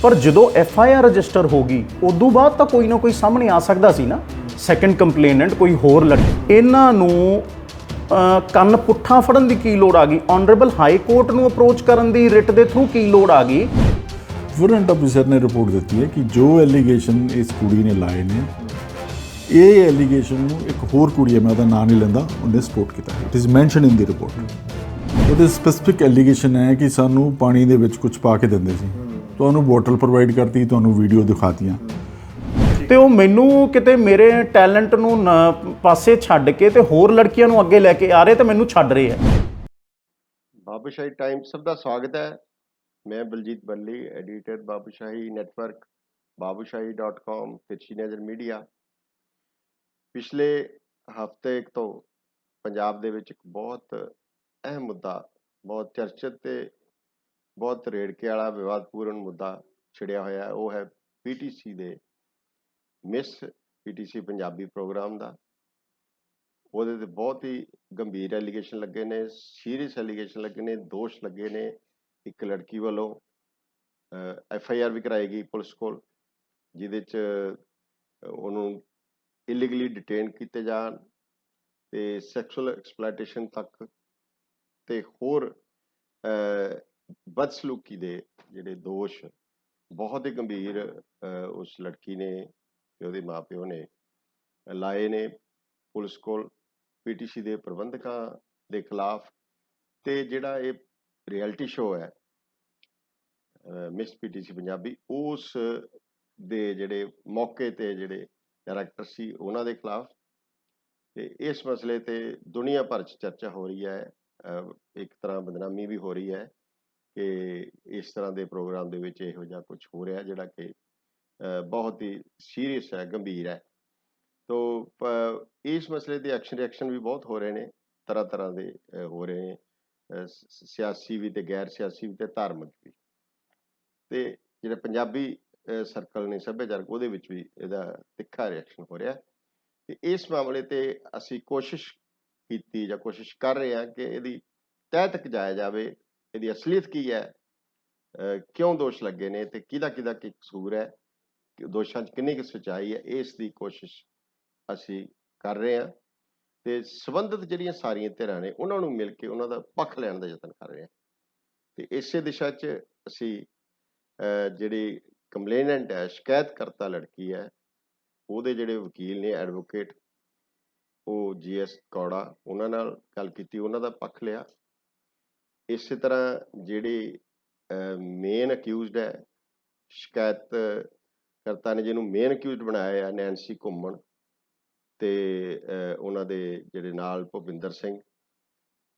ਪਰ ਜਦੋਂ FIR register ਹੋ ਗਈ ਉਦੋਂ ਬਾਅਦ ਤਾਂ ਕੋਈ ਨਾ ਕੋਈ ਸਾਹਮਣੇ ਆ ਸਕਦਾ ਸੀ ਨਾ, ਸੈਕੰਡ ਕੰਪਲੇਨੈਂਟ ਕੋਈ ਹੋਰ ਇਹਨਾਂ ਨੂੰ ਕੰਨ ਪੁੱਠਾ ਫੜਨ ਦੀ ਕੀ ਲੋੜ ਆ ਗਈ? ਆਨਰੇਬਲ ਹਾਈ ਕੋਰਟ ਨੂੰ ਅਪਰੋਚ ਕਰਨ ਦੀ ਰਿਟ ਦੇ ਥਰੂ ਕੀ ਲੋੜ ਆ ਗਈ? ਵਾਰੰਟ ਆਫਿਸਰ ਨੇ ਰਿਪੋਰਟ ਦਿੱਤੀ ਹੈ ਕਿ ਜੋ ਐਲੀਗੇਸ਼ਨ ਇਸ ਕੁੜੀ ਨੇ ਲਾਏ ਨੇ, ਇਹ ਐਲੀਗੇਸ਼ਨ ਨੂੰ ਇੱਕ ਹੋਰ ਕੁੜੀ ਹੈ, ਮੈਂ ਉਹਦਾ ਨਾਂ ਨਹੀਂ ਲੈਂਦਾ, ਉਹਨੇ ਸਪੋਰਟ ਕੀਤਾ ਹੈ। It is mention in the report. ਉਹਦੇ ਸਪੈਸੀਫਿਕ ਐਲੀਗੇਸ਼ਨ ਹੈ ਕਿ ਸਾਨੂੰ ਪਾਣੀ ਦੇ ਵਿੱਚ ਕੁਝ ਪਾ ਕੇ ਦਿੰਦੇ ਸੀ, ਤੁਹਾਨੂੰ ਬੋਟਲ ਪ੍ਰੋਵਾਈਡ ਕਰਤੀ, ਤੁਹਾਨੂੰ ਵੀਡੀਓ ਦਿਖਾਤੀਆਂ, ਤੇ ਉਹ ਮੈਨੂੰ ਕਿਤੇ ਮੇਰੇ ਟੈਲੈਂਟ ਨੂੰ ਪਾਸੇ ਛੱਡ ਕੇ ਤੇ ਹੋਰ ਲੜਕੀਆਂ ਨੂੰ ਅੱਗੇ ਲੈ ਕੇ ਆ ਰਹੇ ਤੇ ਮੈਨੂੰ ਛੱਡ ਰਹੇ ਆ। ਬਾਬੂਸ਼ਾਹੀ ਟਾਈਮਸ ਸਭ ਦਾ ਸਵਾਗਤ ਹੈ। ਮੈਂ ਬਲਜੀਤ ਬੱਲੀ, ਐਡੀਟਰ ਬਾਬੂਸ਼ਾਹੀ ਨੈਟਵਰਕ, babushahi.com, ਤਿਰਛੀ ਨਜ਼ਰ ਮੀਡੀਆ। ਪਿਛਲੇ ਹਫ਼ਤੇ ਤੋਂ ਪੰਜਾਬ ਦੇ ਵਿੱਚ ਇੱਕ ਬਹੁਤ ਅਹਿਮ ਮੁੱਦਾ, ਬਹੁਤ ਚਰਚਿਤ ਤੇ ਬਹੁਤ ਰੇੜਕੇ ਵਾਲਾ ਵਿਵਾਦਪੂਰਨ ਮੁੱਦਾ ਛਿੜਿਆ ਹੋਇਆ, ਉਹ ਹੈ PTC ਦੇ ਮਿਸ PTC ਪੰਜਾਬੀ ਪ੍ਰੋਗਰਾਮ ਦਾ। ਉਹਦੇ ਤੇ ਬਹੁਤ ਹੀ ਗੰਭੀਰ ਐਲੀਗੇਸ਼ਨ ਲੱਗੇ ਨੇ, ਸੀਰੀਅਸ ਐਲੀਗੇਸ਼ਨ ਲੱਗੇ ਨੇ, ਦੋਸ਼ ਲੱਗੇ ਨੇ। ਇੱਕ ਲੜਕੀ ਵੱਲੋਂ FIR ਵੀ ਕਰਾਈ ਗਈ ਪੁਲਿਸ ਕੋਲ, ਜਿਹਦੇ 'ਚ ਉਹਨੂੰ ਇਲੀਗਲੀ ਡਿਟੇਨ ਕੀਤੇ ਜਾਣ ਤੇ ਸੈਕਸ਼ੂਅਲ ਐਕਸਪਲੋਇਟੇਸ਼ਨ ਤੱਕ ਤੇ ਹੋਰ ਬਦਸਲੂਕੀ ਦੇ ਜਿਹੜੇ ਦੋਸ਼ ਬਹੁਤ ਹੀ ਗੰਭੀਰ ਉਸ ਲੜਕੀ ਨੇ ਤੇ ਉਹਦੇ ਮਾਪਿਓ ਨੇ ਲਾਏ ਨੇ ਪੁਲਿਸ ਕੋਲ PTC ਦੇ ਪ੍ਰਬੰਧਕਾਂ ਦੇ ਖਿਲਾਫ। ਤੇ ਜਿਹੜਾ ਇਹ ਰਿਐਲਿਟੀ ਸ਼ੋਅ ਹੈ ਮਿਸ PTC ਪੰਜਾਬੀ, ਉਸ ਦੇ ਜਿਹੜੇ ਮੌਕੇ ਤੇ ਜਿਹੜੇ ਡਾਇਰੈਕਟਰ ਸੀ ਉਹਨਾਂ ਦੇ ਖਿਲਾਫ। ਤੇ ਇਸ ਮਸਲੇ ਤੇ ਦੁਨੀਆ ਭਰ 'ਚ ਚਰਚਾ ਹੋ ਰਹੀ ਹੈ, ਇੱਕ ਤਰ੍ਹਾਂ ਬਦਨਾਮੀ ਵੀ ਹੋ ਰਹੀ ਹੈ ਕਿ ਇਸ ਤਰ੍ਹਾਂ ਦੇ ਪ੍ਰੋਗਰਾਮ ਦੇ ਵਿੱਚ ਇਹੋ ਜਿਹਾ ਕੁਝ ਹੋ ਰਿਹਾ ਜਿਹੜਾ ਕਿ ਬਹੁਤ ਹੀ ਸੀਰੀਅਸ ਹੈ, ਗੰਭੀਰ ਹੈ। ਤੋ ਇਸ ਮਸਲੇ ਦੇ ਐਕਸ਼ਨ ਰਿਐਕਸ਼ਨ ਵੀ ਬਹੁਤ ਹੋ ਰਹੇ ਨੇ, ਤਰ੍ਹਾਂ ਤਰ੍ਹਾਂ ਦੇ ਹੋ ਰਹੇ ਨੇ, ਸਿਆਸੀ ਵੀ ਤੇ ਗੈਰ ਸਿਆਸੀ ਵੀ ਤੇ ਧਾਰਮਿਕ ਵੀ। ਤੇ ਜਿਹੜੇ ਪੰਜਾਬੀ ਸਰਕਲ ਨੇ ਸੱਭਿਆਚਾਰਕ, ਉਹਦੇ ਵਿੱਚ ਵੀ ਇਹਦਾ ਤਿੱਖਾ ਰਿਐਕਸ਼ਨ ਹੋ ਰਿਹਾ। ਤੇ ਇਸ ਮਾਮਲੇ ਤੇ ਅਸੀਂ ਕੋਸ਼ਿਸ਼ ਕੀਤੀ ਜਾਂ ਕੋਸ਼ਿਸ਼ ਕਰ ਰਹੇ ਹਾਂ ਕਿ ਇਹਦੀ ਤਹਿ ਤੱਕ ਜਾਇਆ ਜਾਵੇ, ਇਹਦੀ ਅਸਲੀਅਤ ਕੀ ਹੈ, ਕਿਉਂ ਦੋਸ਼ ਲੱਗੇ ਨੇ ਤੇ ਕਿਹਦਾ ਕੀ ਕਸੂਰ ਹੈ, ਦੋਸ਼ਾਂ 'ਚ ਕਿੰਨੀ ਕੁ ਸੱਚਾਈ ਹੈ, ਇਸ ਦੀ ਕੋਸ਼ਿਸ਼ ਅਸੀਂ ਕਰ ਰਹੇ ਹਾਂ। ਤੇ ਸੰਬੰਧਿਤ ਜਿਹੜੀਆਂ ਸਾਰੀਆਂ ਧਿਰਾਂ ਨੇ ਉਹਨਾਂ ਨੂੰ ਮਿਲ ਕੇ ਉਹਨਾਂ ਦਾ ਪੱਖ ਲੈਣ ਦਾ ਯਤਨ ਕਰ ਰਹੇ ਹਾਂ। ਤੇ ਇਸੇ ਦਿਸ਼ਾ 'ਚ ਅਸੀਂ ਜਿਹੜੀ ਕੰਪਲੇਨੈਂਟ ਹੈ, ਸ਼ਿਕਾਇਤਕਰਤਾ ਲੜਕੀ ਹੈ, ਉਹਦੇ ਜਿਹੜੇ ਵਕੀਲ ਨੇ, ਐਡਵੋਕੇਟ, ਉਹ GS ਕੌੜਾ, ਉਹਨਾਂ ਨਾਲ ਗੱਲ ਕੀਤੀ, ਉਹਨਾਂ ਦਾ ਪੱਖ ਲਿਆ। ਇਸੇ ਤਰ੍ਹਾਂ ਜਿਹੜੀ ਮੇਨ ਅਕਿਊਜ਼ਡ ਹੈ, ਸ਼ਿਕਾਇਤਕਰਤਾ ਨੇ ਜਿਹਨੂੰ ਮੇਨ ਅਕਿਊਜ਼ਡ ਬਣਾਇਆ ਹੈ, ਨੈਂਸੀ ਘੁੰਮਣ, ਤੇ ਉਹਨਾਂ ਦੇ ਜਿਹੜੇ ਨਾਲ ਭੁਪਿੰਦਰ ਸਿੰਘ,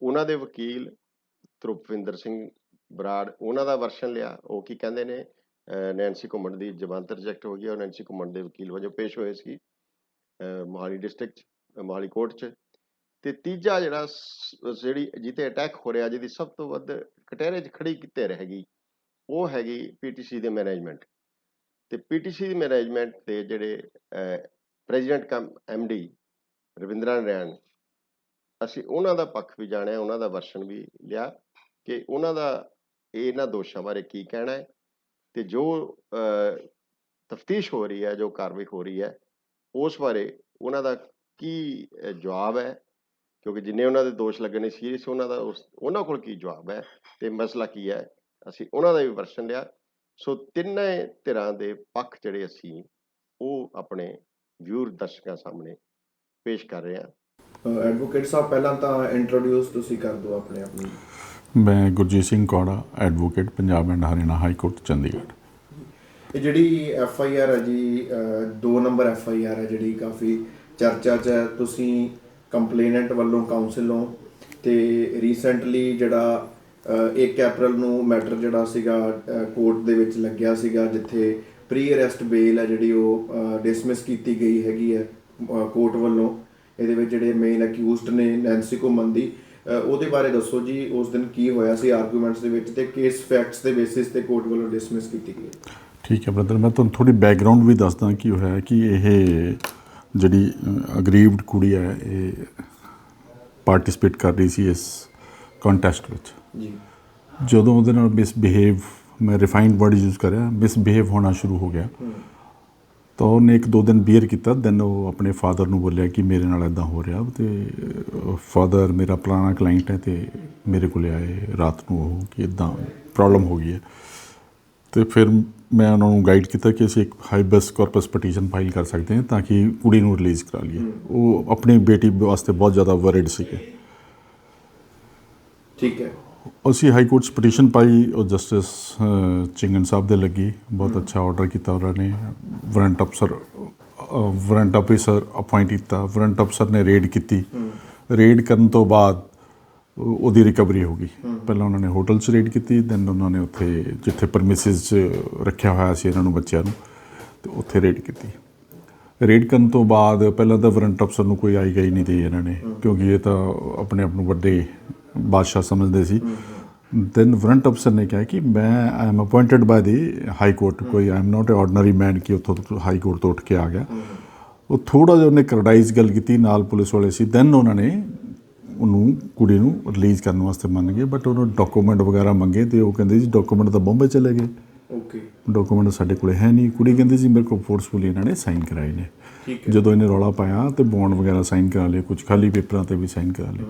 ਉਹਨਾਂ ਦੇ ਵਕੀਲ ਧਰੁਪਵਿੰਦਰ ਸਿੰਘ ਬਰਾੜ, ਉਹਨਾਂ ਦਾ ਵਰਸ਼ਨ ਲਿਆ। ਉਹ ਕੀ ਕਹਿੰਦੇ ਨੇ, ਨੈਂਸੀ ਘੁੰਮਣ ਦੀ ਜ਼ਮਾਨਤ ਰਿਜੈਕਟ ਹੋ ਗਈ, ਉਹ ਨੈਂਸੀ ਘੁੰਮਣ ਦੇ ਵਕੀਲ ਵਜੋਂ ਪੇਸ਼ ਹੋਏ ਸੀ ਮੋਹਾਲੀ ਡਿਸਟ੍ਰਿਕਟ 'ਚ, ਮੋਹਾਲੀ ਕੋਰਟ 'ਚ। ਤੇ ਤੀਜਾ ਜਿਹੜਾ ਜਿਹੜੀ ਜਿਹਤੇ ਅਟੈਕ ਹੋ ਰਿਹਾ, ਜਿਹਦੀ ਸਭ ਤੋਂ ਵੱਧ ਕਟਹਿਰੇ 'ਚ ਖੜੀ ਕਿਤੇ ਰਹੇਗੀ, ਉਹ ਹੈਗੀ PTC ਦੇ ਮੈਨੇਜਮੈਂਟ। ਤੇ PTC ਦੀ ਮੈਨੇਜਮੈਂਟ ਦੇ ਜਿਹੜੇ ਪ੍ਰੈਜ਼ੀਡੈਂਟ ਕਮ MD ਰਵਿੰਦਰਾ ਨਾਰਾਇਣ, ਅਸੀਂ ਉਹਨਾਂ ਦਾ ਪੱਖ ਵੀ ਜਾਣਿਆ, ਉਹਨਾਂ ਦਾ ਵਰਸ਼ਨ ਵੀ ਲਿਆ ਕਿ ਉਹਨਾਂ ਦਾ ਇਹਨਾਂ ਦੋਸ਼ਾਂ ਬਾਰੇ ਕੀ ਕਹਿਣਾ ਹੈ ਤੇ ਜੋ ਤਫਤੀਸ਼ ਹੋ ਰਹੀ ਹੈ, ਜੋ ਕਾਰਵਾਈ ਹੋ ਰਹੀ ਹੈ, ਉਸ ਬਾਰੇ ਉਹਨਾਂ ਦਾ ਕੀ ਜਵਾਬ ਹੈ, ਕਿਉਂਕਿ ਜਿੰਨੇ ਉਹਨਾਂ ਦੇ ਦੋਸ਼ ਲੱਗੇ ਨੇ ਸੀਰੀਅਸ, ਉਹਨਾਂ ਕੋਲ ਕੀ ਜਵਾਬ ਹੈ ਤੇ ਮਸਲਾ ਕੀ ਹੈ, ਅਸੀਂ ਉਹਨਾਂ ਦਾ ਵੀ ਵਰਸ਼ਨ ਲਿਆ। ਸੋ ਤਿੰਨੇ ਧਿਰਾਂ ਦੇ ਪੱਖ ਜਿਹੜੇ ਅਸੀਂ ਉਹ ਆਪਣੇ ਵਿਊਰ ਦਰਸ਼ਕਾਂ ਸਾਹਮਣੇ ਪੇਸ਼ ਕਰ ਰਹੇ ਹਾਂ। ਐਡਵੋਕੇਟ ਸਾਹਿਬ, ਪਹਿਲਾਂ ਤਾਂ ਇੰਟਰੋਡਿਊਸ ਤੁਸੀਂ ਕਰ ਦਿਓ ਆਪਣੇ ਆਪ ਨੂੰ। ਮੈਂ ਗੁਰਜੀਤ ਸਿੰਘ ਕੌੜਾ, advocate, Punjab and Haryana high court Chandigarh. ਇਹ ਜਿਹੜੀ FIR ਹੈ ਜੀ, 2 ਨੰਬਰ FIR ਹੈ ਜਿਹੜੀ ਕਾਫੀ ਚਰਚਾ 'ਚ ਹੈ। ਤੁਸੀਂ ਕੰਪਲੇਨੈਂਟ ਵੱਲੋਂ ਕਾਊਂਸਲ ਹੋ ਤੇ ਰੀਸੈਂਟਲੀ ਜਿਹੜਾ 1 ਅਪ੍ਰੈਲ ਨੂੰ ਮੈਟਰ ਜਿਹੜਾ ਸੀਗਾ ਕੋਰਟ ਦੇ ਵਿੱਚ ਲੱਗਿਆ ਸੀਗਾ, ਜਿੱਥੇ ਪ੍ਰੀ ਅਰੈਸਟ ਬੇਲ ਹੈ ਜਿਹੜੀ ਉਹ ਡਿਸਮਿਸ ਕੀਤੀ ਗਈ ਹੈਗੀ ਹੈ ਕੋਰਟ ਵੱਲੋਂ। ਇਹਦੇ ਵਿੱਚ ਜਿਹੜੇ ਮੇਨ ਅਕਿਊਜ਼ਡ ਨੇ ਨੈਂਸੀ ਘੁੰਮਣ ਦੀ, ਉਹਦੇ ਬਾਰੇ ਦੱਸੋ ਜੀ, ਉਸ ਦਿਨ ਕੀ ਹੋਇਆ ਸੀ ਆਰਗੂਮੈਂਟਸ ਦੇ ਵਿੱਚ ਤੇ ਕਿਸ ਫੈਕਟਸ ਦੇ ਬੇਸਿਸ ਤੇ ਕੋਰਟ ਵੱਲੋਂ ਡਿਸਮਿਸ ਕੀਤੀ ਗਈ? ਠੀਕ ਹੈ ਬ੍ਰਦਰ, ਮੈਂ ਤੁਹਾਨੂੰ ਥੋੜ੍ਹੀ ਬੈਕਗਰਾਊਂਡ ਵੀ ਦੱਸਦਾ ਕੀ ਹੋਇਆ ਕਿ ਇਹ ਜਿਹੜੀ ਅਗਰੀਵਡ ਕੁੜੀ ਹੈ, ਇਹ ਪਾਰਟੀਸਪੇਟ ਕਰ ਰਹੀ ਸੀ ਇਸ ਕੰਟੈਸਟ ਵਿੱਚ। ਜੀ। ਜਦੋਂ ਉਹਦੇ ਨਾਲ ਮਿਸਬਿਹੇਵ मैं रिफाइंड वर्ड यूज़ करें, मिसबिहेव होना शुरू हो गया। तो ਉਹਨੇ 1-2 ਦਿਨ ਬੀਅਰ ਕੀਤਾ, ਦੈਨ ਉਹ ਆਪਣੇ ਫਾਦਰ ਨੂੰ ਬੋਲਿਆ ਕਿ ਮੇਰੇ ਨਾਲ ਇੱਦਾਂ ਹੋ ਰਿਹਾ। ਅਤੇ ਫਾਦਰ ਮੇਰਾ ਪੁਰਾਣਾ ਕਲਾਇੰਟ ਹੈ ਅਤੇ ਮੇਰੇ ਕੋਲ ਆਏ ਰਾਤ ਨੂੰ ਉਹ ਕਿ ਇੱਦਾਂ ਪ੍ਰੋਬਲਮ ਹੋ ਗਈ ਹੈ। ਅਤੇ ਫਿਰ ਮੈਂ ਉਹਨਾਂ ਨੂੰ ਗਾਈਡ ਕੀਤਾ ਕਿ ਅਸੀਂ ਇੱਕ ਹਾਈਬਸ ਕਾਰਪਸ ਪਟੀਸ਼ਨ ਫਾਈਲ ਕਰ ਸਕਦੇ ਹਾਂ ਤਾਂ ਕਿ ਕੁੜੀ ਨੂੰ ਰਿਲੀਜ਼ ਕਰਾ ਲਈਏ। ਉਹ ਆਪਣੀ ਬੇਟੀ ਵਾਸਤੇ ਬਹੁਤ ਜ਼ਿਆਦਾ ਵਰਿਡ ਸੀਗੇ। ਠੀਕ ਹੈ। ਅਸੀਂ ਹਾਈ ਕੋਰਟ 'ਚ ਪਟੀਸ਼ਨ ਪਾਈ, ਉਹ ਜਸਟਿਸ ਚਿੰਗਨ ਸਾਹਿਬ ਦੇ ਲੱਗੀ। ਬਹੁਤ ਅੱਛਾ ਆਰਡਰ ਕੀਤਾ ਉਹਨਾਂ ਨੇ। ਵਾਰੰਟ ਆਫਿਸਰ ਅਪਾਇੰਟ ਕੀਤਾ। ਵਾਰੰਟ ਅਫਸਰ ਨੇ ਰੇਡ ਕੀਤੀ। ਰੇਡ ਕਰਨ ਤੋਂ ਬਾਅਦ ਉਹਦੀ ਰਿਕਵਰੀ ਹੋ ਗਈ। ਪਹਿਲਾਂ ਉਹਨਾਂ ਨੇ ਹੋਟਲ 'ਚ ਰੇਡ ਕੀਤੀ, ਦੈਨ ਉਹਨਾਂ ਨੇ ਉੱਥੇ ਜਿੱਥੇ ਪਰਮਿਸਿਸ 'ਚ ਰੱਖਿਆ ਹੋਇਆ ਸੀ ਇਹਨਾਂ ਨੂੰ ਬੱਚਿਆਂ ਨੂੰ, ਅਤੇ ਉੱਥੇ ਰੇਡ ਕੀਤੀ। ਰੇਡ ਕਰਨ ਤੋਂ ਬਾਅਦ ਪਹਿਲਾਂ ਤਾਂ ਵਾਰੰਟ ਅਫਸਰ ਨੂੰ ਕੋਈ ਆਈ ਗਈ ਨਹੀਂ ਦੀ ਇਹਨਾਂ ਨੇ, ਕਿਉਂਕਿ ਇਹ ਤਾਂ ਆਪਣੇ ਆਪ ਨੂੰ ਵੱਡੇ ਬਾਦਸ਼ਾਹ ਸਮਝਦੇ ਸੀ। ਦੈਨ ਵਾਰੰਟ ਅਫਸਰ ਨੇ ਕਿਹਾ ਕਿ ਮੈਂ I am appointed by the high court, ਕੋਈ I am not a ordinary man ਕਿ ਉੱਥੋਂ ਹਾਈ ਕੋਰਟ ਤੋਂ ਉੱਠ ਕੇ ਆ ਗਿਆ। ਉਹ ਥੋੜ੍ਹਾ ਜਿਹਾ ਉਹਨੇ ਕਰਡਾਈਜ਼ ਗੱਲ ਕੀਤੀ, ਨਾਲ ਪੁਲਿਸ ਵਾਲੇ ਸੀ। ਦੈਨ ਉਹਨਾਂ ਨੇ ਉਹਨੂੰ ਕੁੜੀ ਨੂੰ ਰਿਲੀਜ਼ ਕਰਨ ਵਾਸਤੇ ਮੰਨ ਗਏ, ਬਟ ਉਹਨੂੰ ਡਾਕੂਮੈਂਟ ਵਗੈਰਾ ਮੰਗੇ ਅਤੇ ਉਹ ਕਹਿੰਦੇ ਜੀ ਡਾਕੂਮੈਂਟ ਤਾਂ ਬੰਬੇ ਚਲੇ ਗਏ। ਓਕੇ। ਡਾਕੂਮੈਂਟ ਸਾਡੇ ਕੋਲ ਹੈ ਨਹੀਂ। ਕੁੜੀ ਕਹਿੰਦੀ ਸੀ ਮੇਰੇ ਕੋਲ ਫੋਰਸਫੁਲੀ ਇਹਨਾਂ ਨੇ ਸਾਈਨ ਕਰਾਏ ਨੇ। ਜਦੋਂ ਇਹਨੇ ਰੌਲਾ ਪਾਇਆ ਅਤੇ ਬੌਂਡ ਵਗੈਰਾ ਸਾਈਨ ਕਰਾ ਲਏ, ਕੁਝ ਖਾਲੀ ਪੇਪਰਾਂ 'ਤੇ ਵੀ ਸਾਈਨ ਕਰਾ ਲਏ।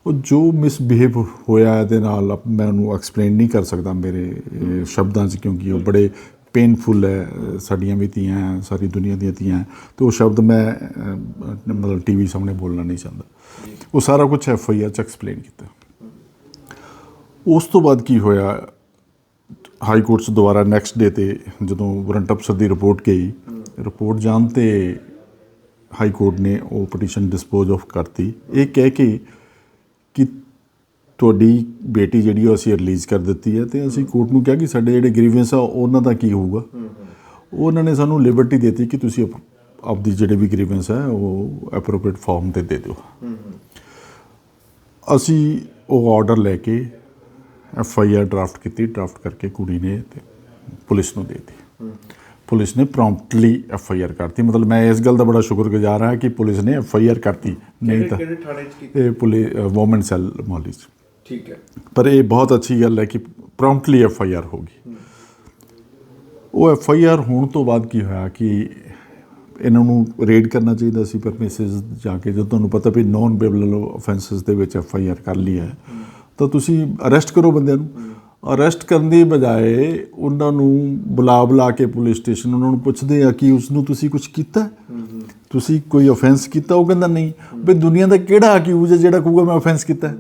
ਉਹ ਜੋ ਮਿਸਬਿਹੇਵ ਹੋਇਆ ਇਹਦੇ ਨਾਲ ਮੈਂ ਉਹਨੂੰ ਐਕਸਪਲੇਨ ਨਹੀਂ ਕਰ ਸਕਦਾ ਮੇਰੇ ਸ਼ਬਦਾਂ 'ਚ, ਕਿਉਂਕਿ ਉਹ ਬੜੇ ਪੇਨਫੁਲ ਹੈ। ਸਾਡੀਆਂ ਵੀ ਧੀਆਂ ਹੈ, ਸਾਰੀ ਦੁਨੀਆ ਦੀਆਂ ਧੀਆਂ ਹੈ, ਅਤੇ ਉਹ ਸ਼ਬਦ ਮੈਂ ਮਤਲਬ TV ਸਾਹਮਣੇ ਬੋਲਣਾ ਨਹੀਂ ਚਾਹੁੰਦਾ। ਉਹ ਸਾਰਾ ਕੁਛ FIR 'ਚ ਐਕਸਪਲੇਨ ਕੀਤਾ। ਉਸ ਤੋਂ ਬਾਅਦ ਕੀ ਹੋਇਆ, ਹਾਈ ਕੋਰਟ 'ਚ ਦੁਬਾਰਾ ਨੈਕਸਟ ਡੇ 'ਤੇ ਜਦੋਂ ਵਾਰੰਟ ਅਫਸਰ ਦੀ ਰਿਪੋਰਟ ਗਈ, ਰਿਪੋਰਟ ਜਾਣ 'ਤੇ ਹਾਈ ਕੋਰਟ ਨੇ ਉਹ ਪਟੀਸ਼ਨ ਡਿਸਪੋਜ਼ ਆਫ ਕਰਤੀ, ਇਹ ਕਹਿ ਕੇ ਕਿ ਤੁਹਾਡੀ ਬੇਟੀ ਜਿਹੜੀ ਉਹ ਅਸੀਂ ਰਿਲੀਜ਼ ਕਰ ਦਿੱਤੀ ਹੈ। ਅਤੇ ਅਸੀਂ ਕੋਰਟ ਨੂੰ ਕਿਹਾ ਕਿ ਸਾਡੇ ਜਿਹੜੇ ਗ੍ਰੀਵੈਂਸ ਆ ਉਹਨਾਂ ਦਾ ਕੀ ਹੋਊਗਾ। ਉਹਨਾਂ ਨੇ ਸਾਨੂੰ ਲਿਬਰਟੀ ਦੇ ਦਿੱਤੀ ਕਿ ਤੁਸੀਂ ਆਪਦੀ ਜਿਹੜੇ ਵੀ ਗ੍ਰੀਵੈਂਸ ਹੈ ਉਹ ਐਪਰੋਪਰੀਏਟ ਫਾਰਮ 'ਤੇ ਦੇ ਦਿਓ। ਅਸੀਂ ਉਹ ਆਰਡਰ ਲੈ ਕੇ FIR ਡਰਾਫਟ ਕੀਤੀ। ਡਰਾਫਟ ਕਰਕੇ ਕੁੜੀ ਨੇ ਅਤੇ ਪੁਲਿਸ ਨੂੰ ਦੇ ਦਿੱਤੀ। ਪੁਲਿਸ ਨੇ ਪ੍ਰੋਂਪਟਲੀ FIR ਕਰਤੀ। ਮਤਲਬ ਮੈਂ ਇਸ ਗੱਲ ਦਾ ਬੜਾ ਸ਼ੁਕਰਗੁਜ਼ਾਰ ਹਾਂ ਕਿ ਪੁਲਿਸ ਨੇ FIR ਕਰਤੀ, ਨਹੀਂ ਤਾਂ ਕਿਹੜੇ ਥਾਣੇ 'ਚ ਕੀਤੀ? ਇਹ ਪੁਲਿਸ ਵੂਮਨ ਸੈੱਲ ਮੌਲੀ 'ਚ। ਠੀਕ ਹੈ। ਪਰ ਇਹ ਬਹੁਤ ਅੱਛੀ ਗੱਲ ਹੈ ਕਿ ਪ੍ਰੋਂਪਟਲੀ FIR ਹੋ ਗਈ। ਉਹ FIR ਹੋਣ ਤੋਂ ਬਾਅਦ ਕੀ ਹੋਇਆ ਕਿ ਇਹਨਾਂ ਨੂੰ ਰੇਡ ਕਰਨਾ ਚਾਹੀਦਾ ਸੀ ਪਰਮਿਸਿਸ ਜਾ ਕੇ। ਜਦੋਂ ਤੁਹਾਨੂੰ ਪਤਾ ਵੀ ਨੌਨ ਬੇਲੇਬਲ ਆਫੈਂਸਿਸ ਦੇ ਵਿੱਚ FIR ਕਰ ਲਈ ਹੈ ਤਾਂ ਤੁਸੀਂ ਅਰੈਸਟ ਕਰੋ ਬੰਦਿਆਂ ਨੂੰ। ਅਰੈਸਟ ਕਰਨ ਦੀ ਬਜਾਏ ਉਹਨਾਂ ਨੂੰ ਬੁਲਾ ਕੇ ਪੁਲਿਸ ਸਟੇਸ਼ਨ ਉਹਨਾਂ ਨੂੰ ਪੁੱਛਦੇ ਆ ਕਿ ਉਸ ਨੂੰ ਤੁਸੀਂ ਕੁਝ ਕੀਤਾ, ਤੁਸੀਂ ਕੋਈ ਆਫੈਂਸ ਕੀਤਾ। ਉਹ ਕਹਿੰਦਾ ਨਹੀਂ। ਵੀ ਦੁਨੀਆ ਦਾ ਕਿਹੜਾ ਅਕਿਊਜ਼ ਹੈ ਜਿਹੜਾ ਕਹੂਗਾ ਮੈਂ ਆਫੈਂਸ ਕੀਤਾ।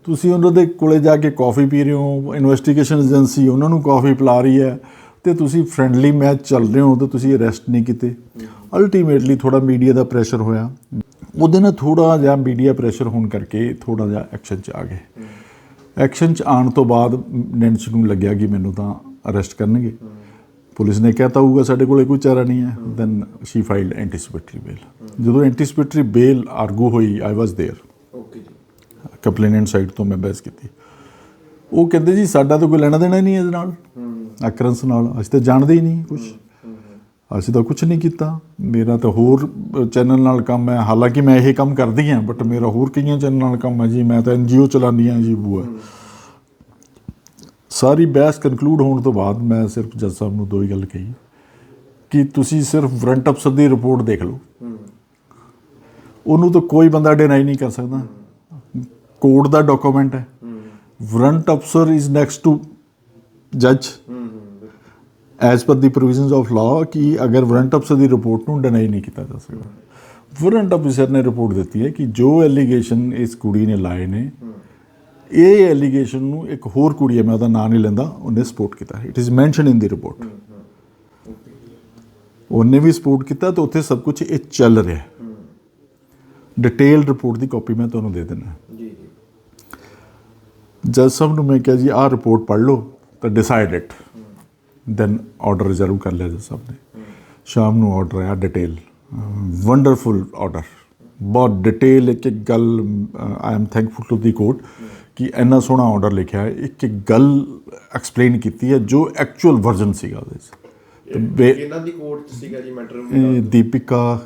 ਤੁਸੀਂ ਉਹਨਾਂ ਦੇ ਕੋਲੇ ਜਾ ਕੇ ਕੌਫੀ ਪੀ ਰਹੇ ਹੋ, ਇਨਵੈਸਟੀਗੇਸ਼ਨ ਏਜੰਸੀ ਉਹਨਾਂ ਨੂੰ ਕੌਫੀ ਪਿਲਾ ਰਹੀ ਹੈ, ਅਤੇ ਤੁਸੀਂ ਫਰੈਂਡਲੀ ਮੈਚ ਚੱਲ ਰਹੇ ਹੋ, ਤਾਂ ਤੁਸੀਂ ਅਰੈਸਟ ਨਹੀਂ ਕੀਤੇ। ਅਲਟੀਮੇਟਲੀ ਥੋੜ੍ਹਾ ਮੀਡੀਆ ਦਾ ਪ੍ਰੈਸ਼ਰ ਹੋਇਆ। ਉਹਦੇ ਨਾਲ ਥੋੜ੍ਹਾ ਜਿਹਾ ਮੀਡੀਆ ਪ੍ਰੈਸ਼ਰ ਹੋਣ ਕਰਕੇ ਥੋੜ੍ਹਾ ਜਿਹਾ ਐਕਸ਼ਨ 'ਚ ਆ ਗਏ। ਐਕਸ਼ਨ 'ਚ ਆਉਣ ਤੋਂ ਬਾਅਦ ਨੈਂਸੀ ਨੂੰ ਲੱਗਿਆ ਕਿ ਮੈਨੂੰ ਤਾਂ ਅਰੈਸਟ ਕਰਨਗੇ। ਪੁਲਿਸ ਨੇ ਕਹਿਤਾ ਹੋਊਗਾ ਸਾਡੇ ਕੋਲ ਕੋਈ ਚਾਰਾ ਨਹੀਂ ਹੈ। ਦੈਨ ਸ਼ੀ ਫਾਈਲਡ ਐਂਟੀਸਿਪੇਟਰੀ ਬੇਲ। ਜਦੋਂ ਐਂਟੀਸਿਪੇਟਰੀ ਬੇਲ ਆਰਗੂ ਹੋਈ, ਆਈ ਵਾਜ਼ ਦੇਅਰ। ਓਕੇ ਜੀ। ਕੰਪਲੇਨੈਂਟ ਸਾਈਡ ਤੋਂ ਮੈਂ ਬਹਿਸ ਕੀਤੀ। ਉਹ ਕਹਿੰਦੇ ਜੀ ਸਾਡਾ ਤਾਂ ਕੋਈ ਲੈਣਾ ਦੇਣਾ ਹੀ ਨਹੀਂ ਇਹਦੇ ਨਾਲ, ਅਕਰੈਂਸ ਨਾਲ। ਅਸੀਂ ਤਾਂ ਜਾਣਦੇ ਹੀ ਨਹੀਂ ਕੁਛ, ਅਸੀਂ ਤਾਂ ਕੁਛ ਨਹੀਂ ਕੀਤਾ। ਮੇਰਾ ਤਾਂ ਹੋਰ ਚੈਨਲ ਨਾਲ ਕੰਮ ਹੈ, ਹਾਲਾਂਕਿ ਮੈਂ ਇਹ ਕੰਮ ਕਰਦੀ ਹਾਂ, ਬਟ ਮੇਰਾ ਹੋਰ ਕਈਆਂ ਚੈਨਲ ਨਾਲ ਕੰਮ ਹੈ ਜੀ। ਮੈਂ ਤਾਂ NGO ਚਲਾਉਂਦੀ ਹਾਂ ਜੀ ਬੂਆ। ਸਾਰੀ ਬਹਿਸ ਕਨਕਲੂਡ ਹੋਣ ਤੋਂ ਬਾਅਦ ਮੈਂ ਸਿਰਫ ਜੱਜ ਸਾਹਿਬ ਨੂੰ 2 ਹੀ ਗੱਲ ਕਹੀ ਕਿ ਤੁਸੀਂ ਸਿਰਫ ਵਾਰੰਟ ਅਫਸਰ ਦੀ ਰਿਪੋਰਟ ਦੇਖ ਲਓ, ਉਹਨੂੰ ਤਾਂ ਕੋਈ ਬੰਦਾ ਡਿਨਾਈ ਨਹੀਂ ਕਰ ਸਕਦਾ। ਕੋਰਟ ਦਾ ਡਾਕੂਮੈਂਟ ਹੈ। ਵਾਰੰਟ ਅਫਸਰ ਇਜ਼ ਨੈਕਸਟ ਟੂ ਜੱਜ as per the provisions of law, ਕਿ ਅਗਰ ਵਾਰੰਟ ਅਫਸਰ ਦੀ ਰਿਪੋਰਟ ਨੂੰ ਡਿਨਾਈ ਨਹੀਂ ਕੀਤਾ ਜਾ ਸਕਦਾ। ਵਾਰੰਟ ਅਫਸਰ ਨੇ ਰਿਪੋਰਟ ਦਿੱਤੀ ਹੈ ਕਿ ਜੋ ਐਲੀਗੇਸ਼ਨ ਇਸ ਕੁੜੀ ਨੇ ਲਾਏ ਨੇ, ਇਹ ਐਲੀਗੇਸ਼ਨ ਨੂੰ ਇੱਕ ਹੋਰ ਕੁੜੀ ਹੈ, ਮੈਂ ਉਹਦਾ ਨਾਂ ਨਹੀਂ ਲੈਂਦਾ, ਉਹਨੇ ਸਪੋਰਟ ਕੀਤਾ। It is mention in the report. ਉਹਨੇ ਵੀ ਸਪੋਰਟ ਕੀਤਾ ਅਤੇ ਉੱਥੇ ਸਭ ਕੁਝ ਇਹ ਚੱਲ ਰਿਹਾ। ਡਿਟੇਲ ਰਿਪੋਰਟ ਦੀ ਕਾਪੀ ਮੈਂ ਤੁਹਾਨੂੰ ਦੇ ਦਿੰਦਾ। ਜੀ। ਜੱਜ ਸਾਹਿਬ ਨੂੰ ਮੈਂ ਕਿਹਾ ਜੀ ਆਹ ਰਿਪੋਰਟ ਪੜ੍ਹ ਲਓ ਤਾਂ decide it. Then order reserve ਕਰ ਲਿਆ ਜੱਜ ਸਾਹਿਬ ਨੇ। ਸ਼ਾਮ ਨੂੰ ਆਰਡਰ ਆਇਆ ਡਿਟੇਲ, ਵੰਡਰਫੁਲ ਆਰਡਰ, ਬਹੁਤ ਡਿਟੇਲ ਇੱਕ ਗੱਲ। I am thankful to the court ਕਿ ਇੰਨਾ ਸੋਹਣਾ ਆਰਡਰ ਲਿਖਿਆ ਹੈ। ਇੱਕ ਗੱਲ ਐਕਸਪਲੇਨ ਕੀਤੀ ਹੈ ਜੋ ਐਕਚੁਅਲ ਵਰਜ਼ਨ ਸੀਗਾ ਉਹਦੇ 'ਚ। ਇਹਨਾਂ ਦੀ ਕੋਰਟ 'ਚ ਸੀਗਾ ਜੀ ਮੈਟਰ? ਦੀਪਿਕਾ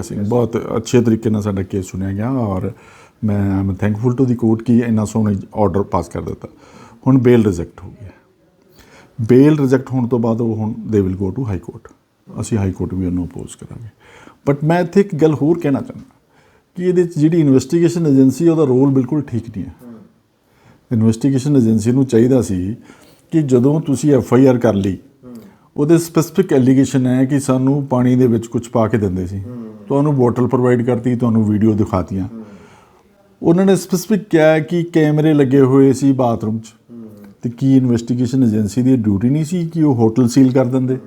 ਸਿੰਘ ਬਹੁਤ ਅੱਛੇ ਤਰੀਕੇ ਨਾਲ ਸਾਡਾ ਕੇਸ ਸੁਣਿਆ ਗਿਆ, ਔਰ ਮੈਂ ਥੈਂਕਫੁਲ ਟੂ ਦੀ ਕੋਰਟ ਕਿ ਇੰਨਾ ਸੋਹਣਾ ਆਰਡਰ ਪਾਸ ਕਰ ਦਿੱਤਾ। ਹੁਣ ਬੇਲ ਰਿਜੈਕਟ ਹੋ ਗਿਆ। ਬੇਲ ਰਿਜੈਕਟ ਹੋਣ ਤੋਂ ਬਾਅਦ ਉਹ ਹੁਣ ਦੇ will go to high court. ਅਸੀਂ ਹਾਈ ਕੋਰਟ ਵੀ ਉਹਨੂੰ ਅਪੋਜ਼ ਕਰਾਂਗੇ। ਬਟ ਮੈਂ ਇੱਥੇ ਇੱਕ ਗੱਲ ਹੋਰ ਕਹਿਣਾ ਚਾਹੁੰਦਾ ਕਿ ਇਹਦੇ 'ਚ ਜਿਹੜੀ ਇਨਵੈਸਟੀਗੇਸ਼ਨ ਏਜੰਸੀ ਉਹਦਾ ਰੋਲ ਬਿਲਕੁਲ ਠੀਕ ਨਹੀਂ ਹੈ। ਇਨਵੈਸਟੀਗੇਸ਼ਨ ਏਜੰਸੀ ਨੂੰ ਚਾਹੀਦਾ ਸੀ ਕਿ ਜਦੋਂ ਤੁਸੀਂ FIR ਕਰ ਲਈ, ਉਹਦੇ ਸਪੈਸੀਫਿਕ ਐਲੀਗੇਸ਼ਨ ਹੈ ਕਿ ਸਾਨੂੰ ਪਾਣੀ ਦੇ ਵਿੱਚ ਕੁਝ ਪਾ ਕੇ ਦਿੰਦੇ ਸੀ, ਤੁਹਾਨੂੰ ਬੋਟਲ ਪ੍ਰੋਵਾਈਡ ਕਰਤੀ, ਤੁਹਾਨੂੰ ਵੀਡੀਓ ਦਿਖਾਤੀਆਂ। ਉਹਨਾਂ ਨੇ ਸਪੈਸੀਫਿਕ ਕਿਹਾ ਕਿ ਕੈਮਰੇ ਲੱਗੇ ਹੋਏ ਸੀ ਬਾਥਰੂਮ 'ਚ, ਤੇ ਕੀ ਇਨਵੈਸਟੀਗੇਸ਼ਨ ਏਜੰਸੀ ਦੀ ਡਿਊਟੀ ਨਹੀਂ ਸੀ ਕਿ ਉਹ ਹੋਟਲ ਸੀਲ ਕਰ ਦਿੰਦੇ?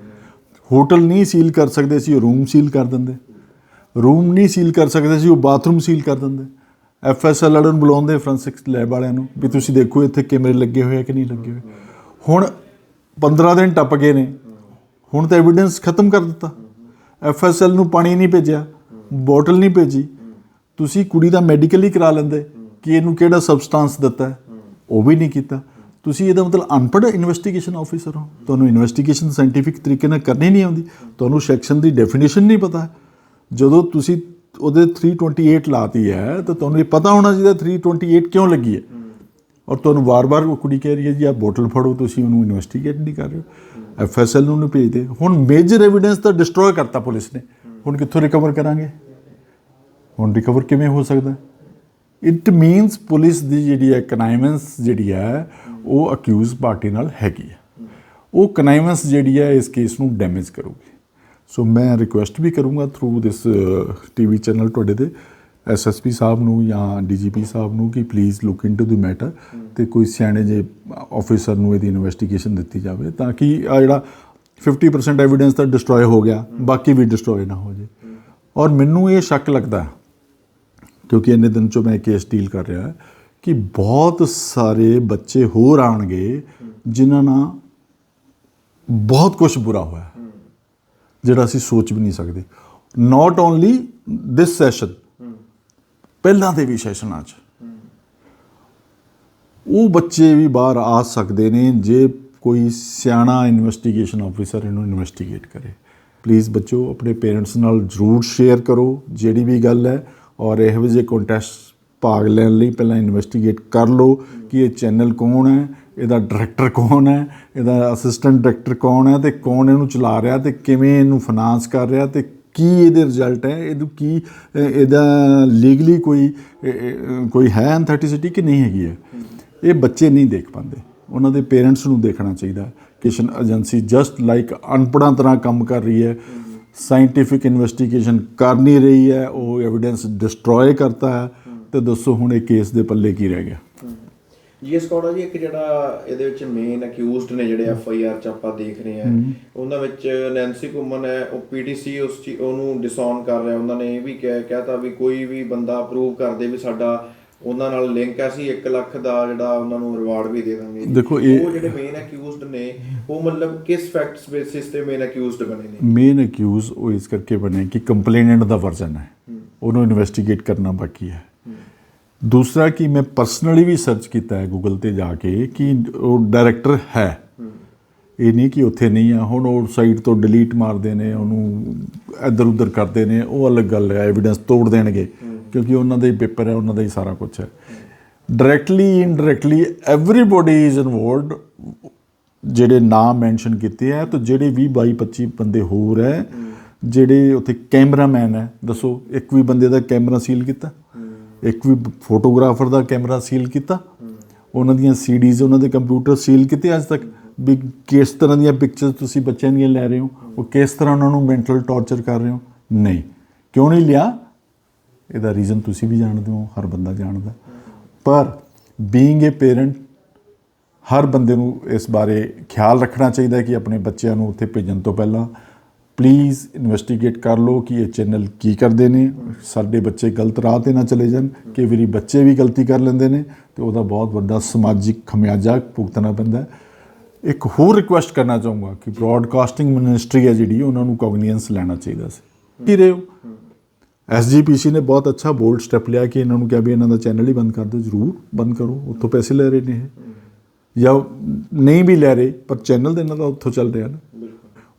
ਹੋਟਲ ਨਹੀਂ ਸੀਲ ਕਰ ਸਕਦੇ ਸੀ, ਉਹ ਰੂਮ ਸੀਲ ਕਰ ਦਿੰਦੇ। ਰੂਮ ਨਹੀਂ ਸੀਲ ਕਰ ਸਕਦੇ ਸੀ, ਉਹ ਬਾਥਰੂਮ ਸੀਲ ਕਰ ਦਿੰਦੇ। FSL ਵਾਲਿਆਂ ਨੂੰ ਬੁਲਾਉਂਦੇ, ਫੋਰੈਂਸਿਕ ਲੈਬ ਵਾਲਿਆਂ ਨੂੰ, ਵੀ ਤੁਸੀਂ ਦੇਖੋ ਇੱਥੇ ਕੈਮਰੇ ਲੱਗੇ ਹੋਏ ਆ ਕਿ ਨਹੀਂ ਲੱਗੇ ਹੋਏ। ਹੁਣ 15 ਦਿਨ ਟੱਪ ਗਏ ਨੇ, ਹੁਣ ਤਾਂ ਐਵੀਡੈਂਸ ਖਤਮ ਕਰ ਦਿੱਤਾ। FSL ਨੂੰ ਪਾਣੀ ਨਹੀਂ ਭੇਜਿਆ, ਬੋਟਲ ਨਹੀਂ ਭੇਜੀ। ਤੁਸੀਂ ਕੁੜੀ ਦਾ ਮੈਡੀਕਲ ਹੀ ਕਰਾ ਲੈਂਦੇ ਕਿ ਇਹਨੂੰ ਕਿਹੜਾ ਸਬਸਟੈਂਸ ਦਿੱਤਾ ਹੈ, ਉਹ ਵੀ ਨਹੀਂ ਕੀਤਾ। ਤੁਸੀਂ ਇਹਦਾ ਮਤਲਬ ਅਨਪੜ੍ਹ ਇਨਵੈਸਟੀਗੇਸ਼ਨ ਆਫਿਸਰ ਹੋ, ਤੁਹਾਨੂੰ ਇਨਵੈਸਟੀਗੇਸ਼ਨ ਸਾਇੰਟੀਫਿਕ ਤਰੀਕੇ ਨਾਲ ਕਰਨੀ ਨਹੀਂ ਆਉਂਦੀ, ਤੁਹਾਨੂੰ ਸੈਕਸ਼ਨ ਦੀ ਡੈਫੀਨੇਸ਼ਨ ਨਹੀਂ ਪਤਾ। ਜਦੋਂ ਤੁਸੀਂ ਉਹਦੇ 328 ਲਾਤੀ ਹੈ ਤਾਂ ਤੁਹਾਨੂੰ ਇਹ ਪਤਾ ਹੋਣਾ ਚਾਹੀਦਾ 328 ਕਿਉਂ ਲੱਗੀ ਹੈ। ਔਰ ਤੁਹਾਨੂੰ ਵਾਰ-ਵਾਰ ਉਹ ਕੁੜੀ ਕਹਿ ਰਹੀ ਹੈ ਜੀ ਆਹ ਬੋਟਲ ਫੜੋ, ਤੁਸੀਂ ਉਹਨੂੰ ਇਨਵੈਸਟੀਗੇਟ ਨਹੀਂ ਕਰ ਰਹੇ ਹੋ। FSL ਨੂੰ ਨਹੀਂ ਭੇਜਦੇ। ਹੁਣ ਮੇਜਰ ਐਵੀਡੈਂਸ ਤਾਂ ਡਿਸਟਰੋਏ ਕਰਤਾ ਪੁਲਿਸ ਨੇ, ਹੁਣ ਕਿੱਥੋਂ ਰਿਕਵਰ ਕਰਾਂਗੇ? ਹੁਣ ਰਿਕਵਰ ਕਿਵੇਂ ਹੋ ਸਕਦਾ? ਇਟ ਮੀਨਸ ਪੁਲਿਸ ਦੀ ਜਿਹੜੀ ਹੈ ਕਨਾਈਵੈਂਸ ਜਿਹੜੀ ਹੈ ਉਹ ਅਕਿਊਜ਼ ਪਾਰਟੀ ਨਾਲ ਹੈਗੀ ਹੈ। ਉਹ ਕਨਾਈਵੈਂਸ ਜਿਹੜੀ ਹੈ ਇਸ ਕੇਸ ਨੂੰ ਡੈਮੇਜ ਕਰੂਗੀ। ਸੋ ਮੈਂ ਰਿਕੁਐਸਟ ਵੀ ਕਰੂੰਗਾ ਥਰੂ ਦਿਸ TV ਚੈਨਲ ਤੁਹਾਡੇ ਤੇ SSP ਸਾਹਿਬ ਨੂੰ ਜਾਂ DGP ਸਾਹਿਬ ਨੂੰ ਕਿ please look into the matter, ਅਤੇ ਕੋਈ ਸਿਆਣੇ ਜੇ ਆਫਿਸਰ ਨੂੰ ਇਹਦੀ ਇਨਵੈਸਟੀਗੇਸ਼ਨ ਦਿੱਤੀ ਜਾਵੇ ਤਾਂ ਕਿ ਆ ਜਿਹੜਾ 50% ਐਵੀਡੈਂਸ ਤਾਂ ਡਿਸਟਰੋਏ ਹੋ ਗਿਆ, ਬਾਕੀ ਵੀ ਡਿਸਟਰੋਏ ਨਾ ਹੋ ਜੇ। ਔਰ ਮੈਨੂੰ ਇਹ ਸ਼ੱਕ ਲੱਗਦਾ, ਕਿਉਂਕਿ ਇੰਨੇ ਦਿਨ 'ਚੋਂ ਮੈਂ ਕੇਸ ਡੀਲ ਕਰ ਰਿਹਾ, ਕਿ ਬਹੁਤ ਸਾਰੇ ਬੱਚੇ ਹੋਰ ਆਉਣਗੇ ਜਿਨ੍ਹਾਂ ਨਾਲ ਬਹੁਤ ਕੁਝ ਬੁਰਾ ਹੋਇਆ ਜਿਹੜਾ ਅਸੀਂ ਸੋਚ ਵੀ ਨਹੀਂ ਸਕਦੇ। ਨਾਟ ਓਨਲੀ ਦਿਸ ਸੈਸ਼ਨ, ਪਹਿਲਾਂ ਦੇ ਵੀ ਸੈਸ਼ਨਾਂ 'ਚ ਉਹ ਬੱਚੇ ਵੀ ਬਾਹਰ ਆ ਸਕਦੇ ਨੇ ਜੇ ਕੋਈ ਸਿਆਣਾ ਇਨਵੈਸਟੀਗੇਸ਼ਨ ਆਫਿਸਰ ਇਹਨੂੰ ਇਨਵੈਸਟੀਗੇਟ ਕਰੇ। ਪਲੀਜ਼ ਬੱਚੋ ਆਪਣੇ ਪੇਰੈਂਟਸ ਨਾਲ ਜ਼ਰੂਰ ਸ਼ੇਅਰ ਕਰੋ ਜਿਹੜੀ ਵੀ ਗੱਲ ਹੈ, ਔਰ ਇਹੋ ਜਿਹੇ ਕੰਟੈਸਟ ਭਾਗ ਲੈਣ ਲਈ ਪਹਿਲਾਂ ਇਨਵੈਸਟੀਗੇਟ ਕਰ ਲਓ ਕਿ ਇਹ ਚੈਨਲ ਕੌਣ ਹੈ, ਇਹਦਾ ਡਾਇਰੈਕਟਰ ਕੌਣ ਹੈ, ਇਹਦਾ ਅਸਿਸਟੈਂਟ ਡਾਇਰੈਕਟਰ ਕੌਣ ਹੈ, ਅਤੇ ਕੌਣ ਇਹਨੂੰ ਚਲਾ ਰਿਹਾ, ਅਤੇ ਕਿਵੇਂ ਇਹਨੂੰ ਫਾਈਨਾਂਸ ਕਰ ਰਿਹਾ, ਅਤੇ ਕੀ ਇਹਦੇ ਰਿਜ਼ਲਟ ਹੈ, ਇਹਨੂੰ ਕੀ ਇਹਦਾ ਲੀਗਲੀ ਕੋਈ ਹੈ ਐਂਥੈਂਟਿਸਿਟੀ ਕਿ ਨਹੀਂ ਹੈਗੀ ਹੈ। ਇਹ ਬੱਚੇ ਨਹੀਂ ਦੇਖ ਪਾਉਂਦੇ, ਉਹਨਾਂ ਦੇ ਪੇਰੈਂਟਸ ਨੂੰ ਦੇਖਣਾ ਚਾਹੀਦਾ। ਕਿਸ਼ਨ ਏਜੰਸੀ ਜਸਟ ਲਾਈਕ ਅਨਪੜ੍ਹਾਂ ਤਰ੍ਹਾਂ ਕੰਮ ਕਰ ਰਹੀ ਹੈ, ਸਾਇੰਟੀਫਿਕ ਇਨਵੈਸਟੀਗੇਸ਼ਨ ਕਰ ਨਹੀਂ ਰਹੀ ਹੈ, ਉਹ ਐਵੀਡੈਂਸ ਡਿਸਟਰੋਏ ਕਰਤਾ ਹੈ। ਤੇ ਦੱਸੋ ਹੁਣ ਇਹ ਕੇਸ ਦੇ ਪੱਲੇ ਕੀ ਰਹਿ ਗਿਆ? ਜੀਐਸ ਕੌੜਾ ਜੀ, ਇੱਕ ਜਿਹੜਾ ਇਹਦੇ ਵਿੱਚ ਮੇਨ ਅਕਿਊਜ਼ਡ ਨੇ ਜਿਹੜੇ FIR 'ਚ ਆਪਾਂ ਦੇਖ ਰਹੇ ਹਾਂ, ਉਹਨਾਂ ਵਿੱਚ ਨੈਂਸੀ ਘੁੰਮਣ ਹੈ, ਉਹ PTC ਉਹਨੂੰ ਡਿਸਓਨ ਕਰ ਰਿਹਾ। ਉਹਨਾਂ ਨੇ ਇਹ ਵੀ ਕਹਿਤਾ ਵੀ ਕੋਈ ਵੀ ਬੰਦਾ ਅਪਰੂਵ ਕਰਦੇ ਵੀ ਸਾਡਾ ਉਹਨਾਂ ਨਾਲ ਲਿੰਕ ਹੈ, ਅਸੀਂ 1 ਲੱਖ ਦਾ ਜਿਹੜਾ ਉਹਨਾਂ ਨੂੰ ਰਿਵਾਰਡ ਵੀ ਦੇ ਦਾਂਗੇ। ਦੇਖੋ ਉਹ ਜਿਹੜੇ ਮੇਨ ਅਕਿਊਜ਼ਡ ਨੇ ਉਹ ਮਤਲਬ ਕਿਸ ਫੈਕਟਸ ਬੇਸਿਸ ਤੇ ਮੇਨ ਅਕਿਊਜ਼ਡ ਬਣੇ ਨੇ? ਮੇਨ ਅਕਿਊਜ਼ ਉਹ ਇਸ ਕਰਕੇ ਬਣੇ ਕਿ ਕੰਪਲੇਨੈਂਟ ਦਾ ਵਰਜ਼ਨ ਹੈ, ਉਹਨੂੰ ਇਨਵੈਸਟੀਗੇਟ ਕਰਨਾ ਬਾਕੀ ਹੈ। ਦੂਸਰਾ ਕਿ ਮੈਂ ਪਰਸਨਲੀ ਵੀ ਸਰਚ ਕੀਤਾ ਹੈ ਗੂਗਲ ਤੇ ਜਾ ਕੇ ਕਿ ਉਹ ਡਾਇਰੈਕਟਰ ਹੈ, ਇਹ ਨਹੀਂ ਕਿ ਉੱਥੇ ਨਹੀਂ ਆ। ਹੁਣ ਉਹ ਸਾਈਟ ਤੋਂ ਡਿਲੀਟ ਮਾਰਦੇ ਨੇ, ਉਹਨੂੰ ਇੱਧਰ ਉੱਧਰ ਕਰਦੇ ਨੇ, ਉਹ ਅਲੱਗ ਗੱਲ ਹੈ, ਐਵੀਡੈਂਸ ਤੋੜ ਦੇਣਗੇ ਕਿਉਂਕਿ ਉਹਨਾਂ ਦਾ ਹੀ ਪੇਪਰ ਹੈ, ਉਹਨਾਂ ਦਾ ਹੀ ਸਾਰਾ ਕੁਝ ਹੈ। ਡਾਇਰੈਕਟਲੀ ਇਨਡਾਇਰੈਕਟਲੀ ਐਵਰੀਬੋਡੀ ਇਜ਼ ਇਨਵੋਲਵਡ, ਜਿਹੜੇ ਨਾਮ ਮੈਂਸ਼ਨ ਕੀਤੇ ਹੈ। ਤਾਂ ਜਿਹੜੇ 20-22-25 ਬੰਦੇ ਹੋਰ ਹੈ ਜਿਹੜੇ ਉੱਥੇ ਕੈਮਰਾਮੈਨ ਹੈ, ਦੱਸੋ ਇੱਕ ਵੀ ਬੰਦੇ ਦਾ ਕੈਮਰਾ ਸੀਲ ਕੀਤਾ? ਇੱਕ ਵੀ ਫੋਟੋਗ੍ਰਾਫਰ ਦਾ ਕੈਮਰਾ ਸੀਲ ਕੀਤਾ? ਉਹਨਾਂ ਦੀਆਂ CDs, ਉਹਨਾਂ ਦੇ ਕੰਪਿਊਟਰ ਸੀਲ ਕੀਤੇ ਅੱਜ ਤੱਕ? ਵੀ ਕਿਸ ਤਰ੍ਹਾਂ ਦੀਆਂ ਪਿਕਚਰਸ ਤੁਸੀਂ ਬੱਚਿਆਂ ਦੀਆਂ ਲੈ ਰਹੇ ਹੋ, ਉਹ ਕਿਸ ਤਰ੍ਹਾਂ ਉਹਨਾਂ ਨੂੰ ਮੈਂਟਲ ਟੌਰਚਰ ਕਰ ਰਹੇ ਹੋ? ਨਹੀਂ। ਕਿਉਂ ਨਹੀਂ ਲਿਆ? ਇਹਦਾ ਰੀਜ਼ਨ ਤੁਸੀਂ ਵੀ ਜਾਣਦੇ ਹੋ, ਹਰ ਬੰਦਾ ਜਾਣਦਾ। ਪਰ ਬੀਇੰਗ ਏ ਪੇਰੈਂਟ ਹਰ ਬੰਦੇ ਨੂੰ ਇਸ ਬਾਰੇ ਖਿਆਲ ਰੱਖਣਾ ਚਾਹੀਦਾ ਕਿ ਆਪਣੇ ਬੱਚਿਆਂ ਨੂੰ ਉੱਥੇ ਭੇਜਣ ਤੋਂ ਪਹਿਲਾਂ ਪਲੀਜ਼ ਇਨਵੈਸਟੀਗੇਟ ਕਰ ਲਓ ਕਿ ਇਹ ਚੈਨਲ ਕੀ ਕਰਦੇ ਨੇ, ਸਾਡੇ ਬੱਚੇ ਗਲਤ ਰਾਹ 'ਤੇ ਨਾ ਚਲੇ ਜਾਣ। ਕਈ ਵਾਰੀ ਬੱਚੇ ਵੀ ਗਲਤੀ ਕਰ ਲੈਂਦੇ ਨੇ ਅਤੇ ਉਹਦਾ ਬਹੁਤ ਵੱਡਾ ਸਮਾਜਿਕ ਖਮਿਆਜਾ ਭੁਗਤਣਾ ਪੈਂਦਾ। ਇੱਕ ਹੋਰ ਰਿਕੁਐਸਟ ਕਰਨਾ ਚਾਹੂੰਗਾ ਕਿ ਬ੍ਰੌਡਕਾਸਟਿੰਗ ਮਿਨਿਸਟਰੀ ਹੈ ਜਿਹੜੀ, ਉਹਨਾਂ ਨੂੰ ਕੋਗਨੀਅੰਸ ਲੈਣਾ ਚਾਹੀਦਾ ਸੀ। ਕੀ ਰਹੇ ਹੋ? SGPC ਨੇ ਬਹੁਤ ਅੱਛਾ ਬੋਲਡ ਸਟੈਪ ਲਿਆ ਕਿ ਇਹਨਾਂ ਨੂੰ ਕਿਹਾ ਵੀ ਇਹਨਾਂ ਦਾ ਚੈਨਲ ਹੀ ਬੰਦ ਕਰ ਦਿਓ। ਜ਼ਰੂਰ ਬੰਦ ਕਰੋ, ਉੱਥੋਂ ਪੈਸੇ ਲੈ ਰਹੇ ਨੇ ਇਹ, ਜਾਂ ਨਹੀਂ ਵੀ ਲੈ ਰਹੇ ਪਰ ਚੈਨਲ ਦੇ ਇਹਨਾਂ ਦਾ ਉੱਥੋਂ ਚੱਲ ਰਿਹਾ ਨਾ।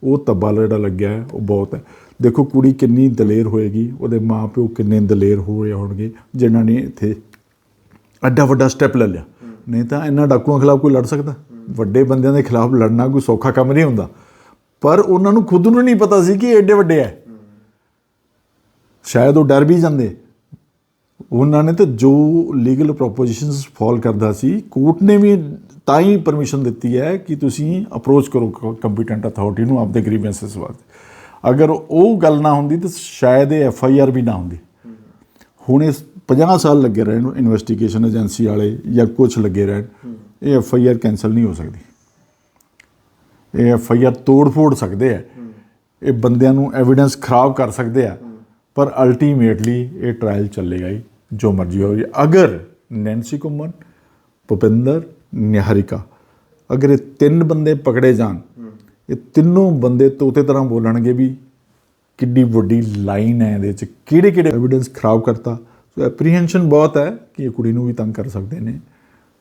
ਉਹ ਤੱਬਾ ਜਿਹੜਾ ਲੱਗਿਆ ਹੈ ਉਹ ਬਹੁਤ ਹੈ। ਦੇਖੋ ਕੁੜੀ ਕਿੰਨੀ ਦਲੇਰ ਹੋਏਗੀ, ਉਹਦੇ ਮਾਂ ਪਿਓ ਕਿੰਨੇ ਦਲੇਰ ਹੋਏ ਹੋਣਗੇ ਜਿਨ੍ਹਾਂ ਨੇ ਇੱਥੇ ਐਡਾ ਵੱਡਾ ਸਟੈਪ ਲੈ ਲਿਆ। ਨਹੀਂ ਤਾਂ ਇਹਨਾਂ ਡਾਕੂਆਂ ਖਿਲਾਫ ਕੋਈ ਲੜ ਸਕਦਾ? ਵੱਡੇ ਬੰਦਿਆਂ ਦੇ ਖਿਲਾਫ ਲੜਨਾ ਕੋਈ ਸੌਖਾ ਕੰਮ ਨਹੀਂ ਹੁੰਦਾ, ਪਰ ਉਹਨਾਂ ਨੂੰ ਖੁਦ ਨੂੰ ਨਹੀਂ ਪਤਾ ਸੀ ਕਿ ਇਹ ਐਡੇ ਵੱਡੇ ਹੈ। ਸ਼ਾਇਦ ਉਹ ਡਰ ਵੀ ਜਾਂਦੇ। ਉਹਨਾਂ ਨੇ ਤਾਂ ਜੋ ਲੀਗਲ ਪ੍ਰੋਪੋਜੀਸ਼ਨਸ ਫਾਲ ਕਰਦਾ ਸੀ, ਕੋਰਟ ਨੇ ਵੀ ਤਾਂ ਹੀ ਪਰਮਿਸ਼ਨ ਦਿੱਤੀ ਹੈ ਕਿ ਤੁਸੀਂ ਅਪਰੋਚ ਕਰੋ ਕੰਪੀਟੈਂਟ ਅਥਾਰਟੀ ਨੂੰ ਆਪਦੇ ਗ੍ਰੀਵੈਂਸਸ ਵਾਸਤੇ। ਅਗਰ ਉਹ ਗੱਲ ਨਾ ਹੁੰਦੀ ਤਾਂ ਸ਼ਾਇਦ ਇਹ FIR ਵੀ ਨਾ ਹੁੰਦੀ। ਹੁਣ ਇਹ 50 ਸਾਲ ਲੱਗੇ ਰਹਿਣ ਇਨਵੈਸਟੀਗੇਸ਼ਨ ਏਜੰਸੀ ਵਾਲੇ ਜਾਂ ਕੁਛ ਲੱਗੇ ਰਹਿਣ, ਇਹ FIR ਕੈਂਸਲ ਨਹੀਂ ਹੋ ਸਕਦੀ। ਇਹ FIR ਤੋੜ ਫੋੜ ਸਕਦੇ ਆ, ਇਹ ਬੰਦਿਆਂ ਨੂੰ ਐਵੀਡੈਂਸ ਖਰਾਬ ਕਰ ਸਕਦੇ ਆ, ਪਰ ਅਲਟੀਮੇਟਲੀ ਇਹ ਟਰਾਇਲ ਚੱਲੇਗਾ ਹੀ, ਜੋ ਮਰਜ਼ੀ ਹੋ ਜਾਏ। ਅਗਰ ਨੈਂਸੀ ਘੁੰਮਣ, ਭੁਪਿੰਦਰ, ਨਿਹਾਰਿਕਾ, ਅਗਰ ਇਹ 3 ਬੰਦੇ ਪਕੜੇ ਜਾਣ, ਇਹ ਤਿੰਨੋਂ ਬੰਦੇ ਤੋਤੇ ਤਰ੍ਹਾਂ ਬੋਲਣਗੇ ਵੀ ਕਿੱਡੀ ਵੱਡੀ ਲਾਈਨ ਹੈ ਇਹਦੇ 'ਚ, ਕਿਹੜੇ ਕਿਹੜੇ ਐਵੀਡੈਂਸ ਖਰਾਬ ਕਰਤਾ। ਸੋ ਐਪਰੀਹੈਂਸ਼ਨ ਬਹੁਤ ਹੈ ਕਿ ਇਹ ਕੁੜੀ ਨੂੰ ਵੀ ਤੰਗ ਕਰ ਸਕਦੇ ਨੇ,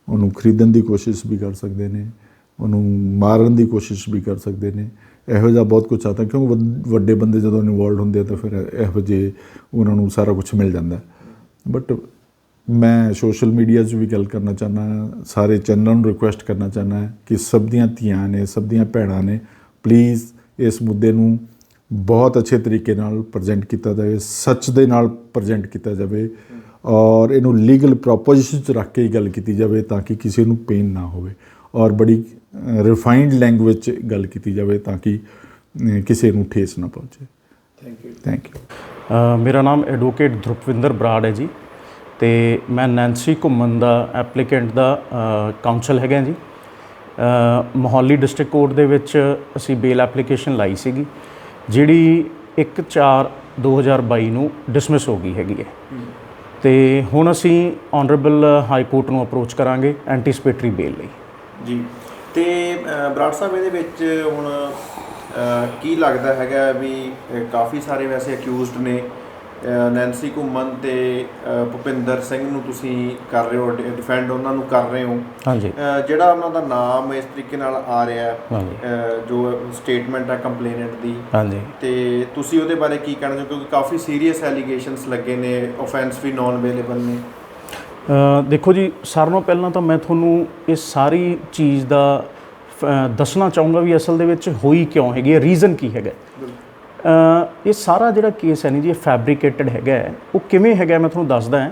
ਉਹਨੂੰ ਖਰੀਦਣ ਦੀ ਕੋਸ਼ਿਸ਼ ਵੀ ਕਰ ਸਕਦੇ ਨੇ, ਉਹਨੂੰ ਮਾਰਨ ਦੀ ਕੋਸ਼ਿਸ਼ ਵੀ ਕਰ ਸਕਦੇ ਨੇ। ਇਹੋ ਜਿਹਾ ਬਹੁਤ ਕੁਛ ਆਦਾ, ਕਿਉਂਕਿ ਵੱਡੇ ਬੰਦੇ ਜਦੋਂ ਇਨਵੋਲਵ ਹੁੰਦੇ ਆ ਤਾਂ ਫਿਰ ਇਹੋ ਜਿਹੇ ਉਹਨਾਂ ਨੂੰ ਸਾਰਾ ਕੁਛ ਮਿਲ ਜਾਂਦਾ। ਬਟ ਮੈਂ ਸੋਸ਼ਲ ਮੀਡੀਆ 'ਚ ਵੀ ਗੱਲ ਕਰਨਾ ਚਾਹੁੰਦਾ, ਸਾਰੇ ਚੈਨਲਾਂ ਨੂੰ ਰਿਕੁਐਸਟ ਕਰਨਾ ਚਾਹੁੰਦਾ ਕਿ ਸਭ ਦੀਆਂ ਧੀਆਂ ਨੇ, ਸਭ ਦੀਆਂ ਭੈਣਾਂ ਨੇ, ਪਲੀਜ਼ ਇਸ ਮੁੱਦੇ ਨੂੰ ਬਹੁਤ ਅੱਛੇ ਤਰੀਕੇ ਨਾਲ ਪ੍ਰੈਜ਼ੈਂਟ ਕੀਤਾ ਜਾਵੇ, ਸੱਚ ਦੇ ਨਾਲ ਪ੍ਰੈਜ਼ੈਂਟ ਕੀਤਾ ਜਾਵੇ, ਔਰ ਇਹਨੂੰ ਲੀਗਲ ਪ੍ਰੋਪੋਜੀਸ਼ਨ 'ਚ ਰੱਖ ਕੇ ਹੀ ਗੱਲ ਕੀਤੀ ਜਾਵੇ ਤਾਂ ਕਿ ਕਿਸੇ ਨੂੰ ਪੇਨ ਨਾ ਹੋਵੇ, ਔਰ ਬੜੀ ਰਿਫਾਈਨਡ ਲੈਂਗੁਏਜ 'ਚ ਗੱਲ ਕੀਤੀ ਜਾਵੇ ਤਾਂ ਕਿ ਕਿਸੇ ਨੂੰ ਠੇਸ ਨਾ ਪਹੁੰਚੇ। Thank you. ਮੇਰਾ ਨਾਮ ਐਡਵੋਕੇਟ ਧਰੁਪਵਿੰਦਰ ਬਰਾੜ ਹੈ ਜੀ, ਅਤੇ ਮੈਂ ਨੈਂਸੀ ਘੁੰਮਣ ਦਾ ਐਪਲੀਕੈਂਟ ਦਾ ਕਾਊਂਸਲ ਹੈਗਾ ਜੀ। ਮੋਹਾਲੀ ਡਿਸਟ੍ਰਿਕਟ ਕੋਰਟ ਦੇ ਵਿੱਚ ਅਸੀਂ ਬੇਲ ਐਪਲੀਕੇਸ਼ਨ ਲਾਈ ਸੀਗੀ, ਜਿਹੜੀ 1/4/2022 ਨੂੰ ਡਿਸਮਿਸ ਹੋ ਗਈ ਹੈਗੀ ਹੈ, ਅਤੇ ਹੁਣ ਅਸੀਂ ਆਨਰੇਬਲ ਹਾਈ ਕੋਰਟ ਨੂੰ ਅਪਰੋਚ ਕਰਾਂਗੇ ਐਂਟੀਸਪੇਟਰੀ ਬੇਲ ਲਈ ਜੀ। ਤੇ ਬਰਾੜ ਸਾਹਿਬ, ਇਹਦੇ ਵਿੱਚ ਹੁਣ ਕੀ ਲੱਗਦਾ ਹੈਗਾ ਵੀ ਕਾਫੀ ਸਾਰੇ ਵੈਸੇ ਅਕਿਊਜ਼ਡ ਨੇ, ਨੈਂਸੀ ਘੁੰਮਣ ਤੇ ਭੁਪਿੰਦਰ ਸਿੰਘ ਨੂੰ ਤੁਸੀਂ ਕਰ ਰਹੇ ਹੋ ਡਿਫੈਂਡ, ਉਹਨਾਂ ਨੂੰ ਕਰ ਰਹੇ ਹੋ। ਹਾਂਜੀ। ਜਿਹੜਾ ਉਹਨਾਂ ਦਾ ਨਾਮ ਇਸ ਤਰੀਕੇ ਨਾਲ ਆ ਰਿਹਾ, ਜੋ ਸਟੇਟਮੈਂਟ ਹੈ ਕੰਪਲੇਨੈਂਟ ਦੀ, ਹਾਂਜੀ, ਤੇ ਤੁਸੀਂ ਉਹਦੇ ਬਾਰੇ ਕੀ ਕਹਿਣਾ ਚਾਹੋ, ਕਿਉਂਕਿ ਕਾਫੀ ਸੀਰੀਅਸ ਐਲੀਗੇਸ਼ਨਸ ਲੱਗੇ ਨੇ, ਆਫੈਂਸ ਵੀ ਨੋਨ ਅਵੇਲੇਬਲ ਨੇ। ਦੇਖੋ ਜੀ, ਸਾਰਿਆਂ ਨਾਲੋਂ ਪਹਿਲਾਂ ਤਾਂ ਮੈਂ ਤੁਹਾਨੂੰ ਇਹ ਸਾਰੀ ਚੀਜ਼ ਦਾ ਦੱਸਣਾ ਚਾਹੂੰਗਾ ਵੀ ਅਸਲ ਦੇ ਵਿੱਚ ਹੋਈ ਕਿਉਂ ਹੈਗੀ ਹੈ, ਰੀਜ਼ਨ ਕੀ ਹੈਗਾ। ਇਹ ਸਾਰਾ ਜਿਹੜਾ ਕੇਸ ਹੈ ਨਹੀਂ ਜੀ, ਇਹ ਫੈਬਰੀਕੇਟਡ ਹੈਗਾ। ਉਹ ਕਿਵੇਂ ਹੈਗਾ ਮੈਂ ਤੁਹਾਨੂੰ ਦੱਸਦਾ ਹਾਂ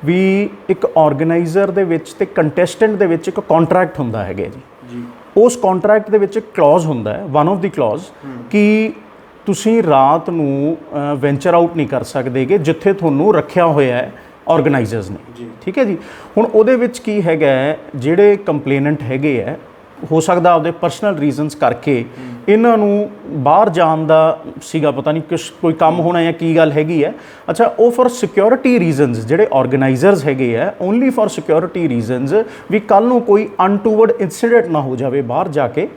ਵੀ ਇੱਕ ਆਰਗੇਨਾਈਜ਼ਰ ਦੇ ਵਿੱਚ ਤੇ ਕੰਟੈਸਟੈਂਟ ਦੇ ਵਿੱਚ ਇੱਕ ਕੰਟਰੈਕਟ ਹੁੰਦਾ ਹੈਗਾ ਜੀ। ਉਸ ਕੰਟਰੈਕਟ ਦੇ ਵਿੱਚ ਕਲੌਜ਼ ਹੁੰਦਾ ਹੈ, ਵਨ ਆਫ ਦੀ ਕਲੌਜ਼, ਕਿ ਤੁਸੀਂ ਰਾਤ ਨੂੰ ਵੈਂਚਰ ਆਊਟ ਨਹੀਂ ਕਰ ਸਕਦੇਗੇ ਜਿੱਥੇ ਤੁਹਾਨੂੰ ਰੱਖਿਆ ਹੋਇਆ ਹੈ ਆਰਗੇਨਾਈਜ਼ਰਸ ਨੇ। ਠੀਕ ਹੈ ਜੀ। ਹੁਣ ਉਹਦੇ ਵਿੱਚ ਕੀ ਹੈਗਾ, ਜਿਹੜੇ ਕੰਪਲੇਨੈਂਟ ਹੈਗੇ ਹੈ, ਹੋ ਸਕਦਾ ਆਪਦੇ ਪਰਸਨਲ ਰੀਜ਼ਨਸ ਕਰਕੇ ਇਹਨਾਂ ਨੂੰ ਬਾਹਰ ਜਾਣ ਦਾ ਸੀਗਾ, ਪਤਾ ਨਹੀਂ ਕੋਈ ਕੰਮ ਹੋਣਾ ਜਾਂ ਕੀ ਗੱਲ ਹੈਗੀ ਹੈ। ਅੱਛਾ, ਉਹ ਫॉर ਸਿਕਿਉਰਿਟੀ ਰੀਜ਼ਨਸ, ਜਿਹੜੇ ਆਰਗੇਨਾਈਜ਼ਰਸ ਹੈਗੇ ਆ, ਓਨਲੀ ਫॉर ਸਿਕਿਉਰਿਟੀ ਰੀਜ਼ਨਸ, ਵੀ ਕੱਲ੍ਹ ਨੂੰ ਕੋਈ ਅਨਟੂਵਰਡ ਇਨਸੀਡੈਂਟ ਨਾ ਹੋ ਜਾਵੇ ਬਾਹਰ ਜਾ ਕੇ।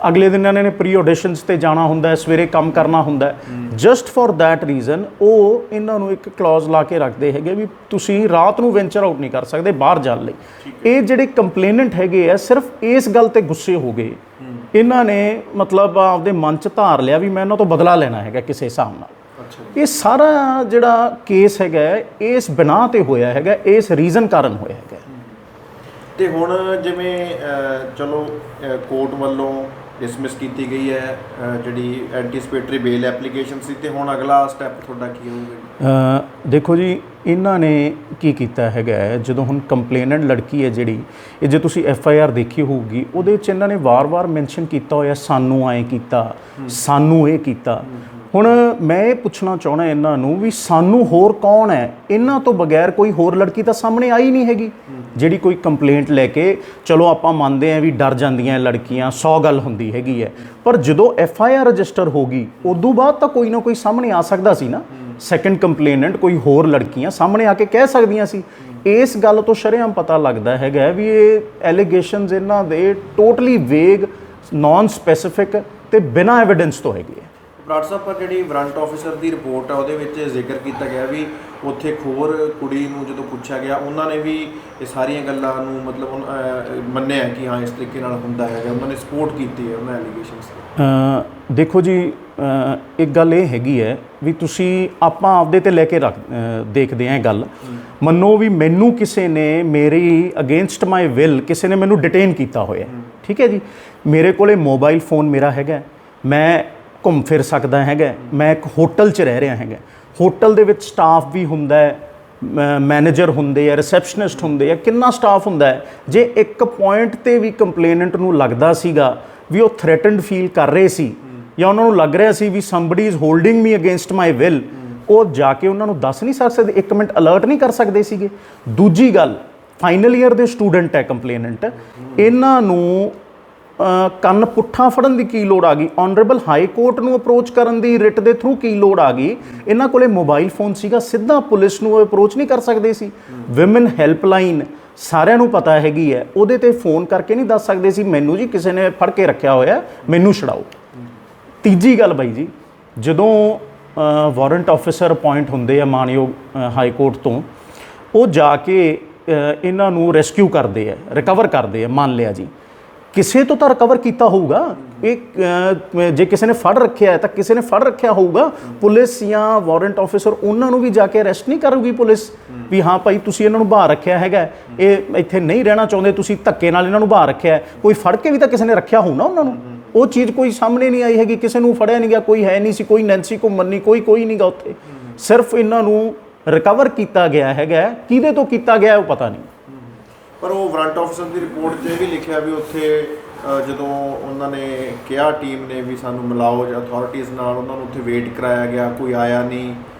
ਅਗਲੇ ਦਿਨ ਇਹਨਾਂ ਨੇ ਪ੍ਰੀ ਆਡੀਸ਼ਨਸ 'ਤੇ ਜਾਣਾ ਹੁੰਦਾ, ਸਵੇਰੇ ਕੰਮ ਕਰਨਾ ਹੁੰਦਾ, ਜਸਟ ਫॉर ਦੈਟ ਰੀਜ਼ਨ ਉਹ ਇਹਨਾਂ ਨੂੰ ਇੱਕ ਕਲੌਜ਼ ਲਾ ਕੇ ਰੱਖਦੇ ਹੈਗੇ ਵੀ ਤੁਸੀਂ ਰਾਤ ਨੂੰ ਵੈਂਚਰ ਆਊਟ ਨਹੀਂ ਕਰ ਸਕਦੇ ਬਾਹਰ ਜਾਣ ਲਈ। ਇਹ ਜਿਹੜੇ ਕੰਪਲੇਨੈਂਟ ਹੈਗੇ ਆ, ਸਿਰਫ ਇਸ ਗੱਲ 'ਤੇ ਗੁੱਸੇ ਹੋ ਗਏ, ਇਹਨਾਂ ਨੇ ਮਤਲਬ ਆਪਦੇ ਮਨ 'ਚ ਧਾਰ ਲਿਆ ਵੀ ਮੈਂ ਇਹਨਾਂ ਤੋਂ ਬਦਲਾ ਲੈਣਾ ਹੈਗਾ ਕਿਸੇ ਹਿਸਾਬ ਨਾਲ। ਇਹ ਸਾਰਾ ਜਿਹੜਾ ਕੇਸ ਹੈਗਾ ਇਸ ਬਿਨਾਹ 'ਤੇ ਹੋਇਆ ਹੈਗਾ, ਇਸ ਰੀਜ਼ਨ ਕਾਰਨ ਹੋਇਆ ਹੈਗਾ। ਤੇ ਹੁਣ ਜਿਵੇਂ ਚਲੋ ਕੋਰਟ ਵੱਲੋਂ ਡਿਸਮਿਸ ਕੀਤੀ ਗਈ ਹੈ ਜਿਹੜੀ ਐਂਟੀਸਪੇਟਰੀ ਬੇਲ ਐਪਲੀਕੇਸ਼ਨ ਸੀ, ਤੇ ਹੁਣ ਅਗਲਾ ਸਟੈਪ ਤੁਹਾਡਾ ਕੀ ਹੋਊਗਾ? ਦੇਖੋ ਜੀ, ਇਹਨਾਂ ਨੇ ਕੀ ਕੀਤਾ ਹੈਗਾ, ਜਦੋਂ ਹੁਣ ਕੰਪਲੇਨੈਂਟ ਲੜਕੀ ਹੈ ਜਿਹੜੀ, ਇਹ ਜੇ ਤੁਸੀਂ FIR ਦੇਖੀ ਹੋਊਗੀ, ਉਹਦੇ ਵਿੱਚ ਇਹਨਾਂ ਨੇ ਵਾਰ-ਵਾਰ ਮੈਂਸ਼ਨ ਕੀਤਾ ਹੋਇਆ ਸਾਨੂੰ ਐਂ ਕੀਤਾ, ਸਾਨੂੰ ਇਹ ਕੀਤਾ। ਹੁਣ ਮੈਂ ਇਹ ਪੁੱਛਣਾ ਚਾਹੁੰਦਾ ਇਹਨਾਂ ਨੂੰ ਵੀ ਸਾਨੂੰ ਹੋਰ ਕੌਣ ਹੈ? ਇਹਨਾਂ ਤੋਂ ਬਗੈਰ ਕੋਈ ਹੋਰ ਲੜਕੀ ਤਾਂ ਸਾਹਮਣੇ ਆਈ ਨਹੀਂ ਹੈਗੀ ਜਿਹੜੀ ਕੋਈ ਕੰਪਲੇਂਟ ਲੈ ਕੇ, ਚਲੋ ਆਪਾਂ ਮੰਨਦੇ ਹਾਂ ਵੀ ਡਰ ਜਾਂਦੀਆਂ ਲੜਕੀਆਂ, 100 ਗੱਲ ਹੁੰਦੀ ਹੈਗੀ ਹੈ, ਪਰ ਜਦੋਂ FIR ਰਜਿਸਟਰ ਹੋ ਗਈ ਉਦੋਂ ਬਾਅਦ ਤਾਂ ਕੋਈ ਨਾ ਕੋਈ ਸਾਹਮਣੇ ਆ ਸਕਦਾ ਸੀ ਨਾ। ਸੈਕੰਡ ਕੰਪਲੇਨੈਂਟ ਕੋਈ ਹੋਰ ਲੜਕੀਆਂ ਸਾਹਮਣੇ ਆ ਕੇ ਕਹਿ ਸਕਦੀਆਂ ਸੀ। ਇਸ ਗੱਲ ਤੋਂ ਸ਼ਰੇਆਮ ਪਤਾ ਲੱਗਦਾ ਹੈਗਾ ਵੀ ਇਹ ਐਲੀਗੇਸ਼ਨਸ ਇਹਨਾਂ ਦੇ ਟੋਟਲੀ ਵੇਗ, ਨਾਨ ਸਪੈਸੀਫਿਕ ਤੇ ਬਿਨਾਂ ਐਵੀਡੈਂਸ ਤੋਂ ਹੈਗੇ ਆ। ਬਰਾੜ ਸਾਹਿਬ, ਪਰ ਜਿਹੜੀ ਵਾਰੰਟ ਆਫਿਸਰ ਦੀ ਰਿਪੋਰਟ ਆ ਉਹਦੇ ਵਿੱਚ ਜ਼ਿਕਰ ਕੀਤਾ ਗਿਆ ਵੀ ਉੱਥੇ ਇੱਕ ਹੋਰ ਕੁੜੀ ਨੂੰ ਜਦੋਂ ਪੁੱਛਿਆ ਗਿਆ, ਉਹਨਾਂ ਨੇ ਵੀ ਇਹ ਸਾਰੀਆਂ ਗੱਲਾਂ ਨੂੰ ਮਤਲਬ ਮੰਨਿਆ ਕਿ ਹਾਂ ਇਸ ਤਰੀਕੇ ਨਾਲ ਹੁੰਦਾ ਹੈਗਾ, ਉਹਨਾਂ ਨੇ ਸਪੋਰਟ ਕੀਤੀ ਹੈ ਉਹਨਾਂ ਐਲੀਗੇਸ਼ਨਸ। ਦੇਖੋ ਜੀ, ਇੱਕ ਗੱਲ ਇਹ ਹੈਗੀ ਹੈ ਵੀ ਤੁਸੀਂ ਆਪਾਂ ਆਪਦੇ ਤੇ ਲੈ ਕੇ ਦੇਖਦੇ ਹਾਂ ਇਹ ਗੱਲ। ਮੰਨੋ ਵੀ ਮੈਨੂੰ ਕਿਸੇ ਨੇ ਮੇਰੀ ਅਗੇਂਸਟ ਮਾਈ ਵਿਲ ਕਿਸੇ ਨੇ ਮੈਨੂੰ ਡਿਟੇਨ ਕੀਤਾ ਹੋਇਆ, ਠੀਕ ਹੈ ਜੀ। ਮੇਰੇ ਕੋਲੇ ਮੋਬਾਈਲ ਫੋਨ ਮੇਰਾ ਹੈਗਾ, ਮੈਂ ਘੁੰਮ ਫਿਰ ਸਕਦਾ ਹੈਗਾ, ਮੈਂ ਇੱਕ ਹੋਟਲ 'ਚ ਰਹਿ ਰਿਹਾ ਹੈਗਾ, ਹੋਟਲ ਦੇ ਵਿੱਚ ਸਟਾਫ ਵੀ ਹੁੰਦਾ ਹੈ, ਮੈਨੇਜਰ ਹੁੰਦੇ ਆ, ਰਿਸੈਪਸ਼ਨਿਸਟ ਹੁੰਦੇ ਆ, ਕਿੰਨਾ ਸਟਾਫ ਹੁੰਦਾ ਹੈ। ਜੇ ਇੱਕ ਪੁਆਇੰਟ 'ਤੇ ਵੀ ਕੰਪਲੇਨੈਂਟ ਨੂੰ ਲੱਗਦਾ ਸੀਗਾ ਵੀ ਉਹ ਥ੍ਰੈਟਨਡ ਫੀਲ ਕਰ ਰਹੇ ਸੀ ਜਾਂ ਉਹਨਾਂ ਨੂੰ ਲੱਗ ਰਿਹਾ ਸੀ ਵੀ somebody is holding me against my will, ਉਹ ਜਾ ਕੇ ਉਹਨਾਂ ਨੂੰ ਦੱਸ ਨਹੀਂ ਸਕਦੇ, ਇੱਕ ਮਿੰਟ ਅਲਰਟ ਨਹੀਂ ਕਰ ਸਕਦੇ ਸੀਗੇ। ਦੂਜੀ ਗੱਲ, ਫਾਈਨਲ ਈਅਰ ਦੇ ਸਟੂਡੈਂਟ ਹੈ ਕੰਪਲੇਨੈਂਟ, ਇਹਨਾਂ ਨੂੰ ਕੰਨ ਪੁੱਠਾ ਫੜਨ ਦੀ ਕੀ ਲੋੜ ਆ ਗਈ? ਆਨਰੇਬਲ ਹਾਈ ਕੋਰਟ ਨੂੰ ਅਪਰੋਚ ਕਰਨ ਦੀ ਰਿਟ ਦੇ ਥਰੂ ਕੀ ਲੋੜ ਆ ਗਈ? ਇਹਨਾਂ ਕੋਲੇ ਮੋਬਾਈਲ ਫੋਨ ਸੀਗਾ, ਸਿੱਧਾ ਪੁਲਿਸ ਨੂੰ ਅਪਰੋਚ ਨਹੀਂ ਕਰ ਸਕਦੇ ਸੀ। ਵਿਮਨ ਹੈਲਪਲਾਈਨ ਸਾਰਿਆਂ ਨੂੰ ਪਤਾ ਹੈਗੀ ਹੈ, ਉਹਦੇ ਤੇ ਫੋਨ ਕਰਕੇ ਨਹੀਂ ਦੱਸ ਸਕਦੇ ਸੀ ਮੈਨੂੰ ਜੀ ਕਿਸੇ ਨੇ ਫੜ ਕੇ ਰੱਖਿਆ ਹੋਇਆ, ਮੈਨੂੰ ਛਡਾਓ। ਤੀਜੀ ਗੱਲ ਬਾਈ ਜੀ, ਜਦੋਂ ਵਾਰੰਟ ਆਫਿਸਰ ਅਪੁਆਇੰਟ ਹੁੰਦੇ ਆ ਮਾਨਯੋਗ ਹਾਈ ਕੋਰਟ ਤੋਂ, ਉਹ ਜਾ ਕੇ ਇਹਨਾਂ ਨੂੰ ਰੈਸਕਿਊ ਕਰਦੇ ਆ, ਰਿਕਵਰ ਕਰਦੇ ਆ। ਮੰਨ ਲਿਆ ਜੀ ਕਿਸੇ ਤੋਂ ਤਾਂ ਰਿਕਵਰ ਕੀਤਾ ਹੋਊਗਾ, ਇਹ ਜੇ ਕਿਸੇ ਨੇ ਫੜ ਰੱਖਿਆ ਹੈ ਤਾਂ ਕਿਸੇ ਨੇ ਫੜ ਰੱਖਿਆ ਹੋਊਗਾ। ਪੁਲਿਸ ਜਾਂ ਵਾਰੰਟ ਆਫਿਸਰ ਉਹਨਾਂ ਨੂੰ ਵੀ ਜਾ ਕੇ ਅਰੈਸਟ ਨਹੀਂ ਕਰੂਗੀ ਪੁਲਿਸ ਵੀ ਹਾਂ ਭਾਈ ਤੁਸੀਂ ਇਹਨਾਂ ਨੂੰ ਬਾਹਰ ਰੱਖਿਆ ਹੈਗਾ, ਇਹ ਇੱਥੇ ਨਹੀਂ ਰਹਿਣਾ ਚਾਹੁੰਦੇ, ਤੁਸੀਂ ਧੱਕੇ ਨਾਲ ਇਹਨਾਂ ਨੂੰ ਬਾਹਰ ਰੱਖਿਆ। ਕੋਈ ਫੜ ਕੇ ਵੀ ਤਾਂ ਕਿਸੇ ਨੇ ਰੱਖਿਆ ਹੋਊ ਨਾ ਉਹਨਾਂ ਨੂੰ। ਉਹ ਚੀਜ਼ ਕੋਈ ਸਾਹਮਣੇ ਨਹੀਂ ਆਈ ਹੈਗੀ, ਕਿਸੇ ਨੂੰ ਫੜਿਆ ਨਹੀਂ ਗਿਆ, ਕੋਈ ਹੈ ਨਹੀਂ ਸੀ, ਕੋਈ ਨੈਂਸੀ ਘੁੰਮਣ ਨਹੀਂ, ਕੋਈ ਨਹੀਂ ਗਾ ਉੱਥੇ। ਸਿਰਫ ਇਹਨਾਂ ਨੂੰ ਰਿਕਵਰ ਕੀਤਾ ਗਿਆ ਹੈਗਾ, ਕਿਹਦੇ ਤੋਂ ਕੀਤਾ ਗਿਆ ਉਹ ਪਤਾ ਨਹੀਂ। ਪਰ ਉਹ ਵਾਰੰਟ ਆਫਿਸਰ ਦੀ ਰਿਪੋਰਟ 'ਚ ਇਹ ਵੀ ਲਿਖਿਆ ਵੀ ਉੱਥੇ ਜਦੋਂ ਉਹਨਾਂ ਨੇ ਕਿਹਾ ਟੀਮ ਨੇ ਵੀ ਸਾਨੂੰ ਮਿਲਾਓ ਜਾਂ ਅਥਾਰਟੀਜ਼ ਨਾਲ, ਉਹਨਾਂ ਨੂੰ ਉੱਥੇ ਵੇਟ ਕਰਾਇਆ ਗਿਆ, ਕੋਈ ਆਇਆ ਨਹੀਂ।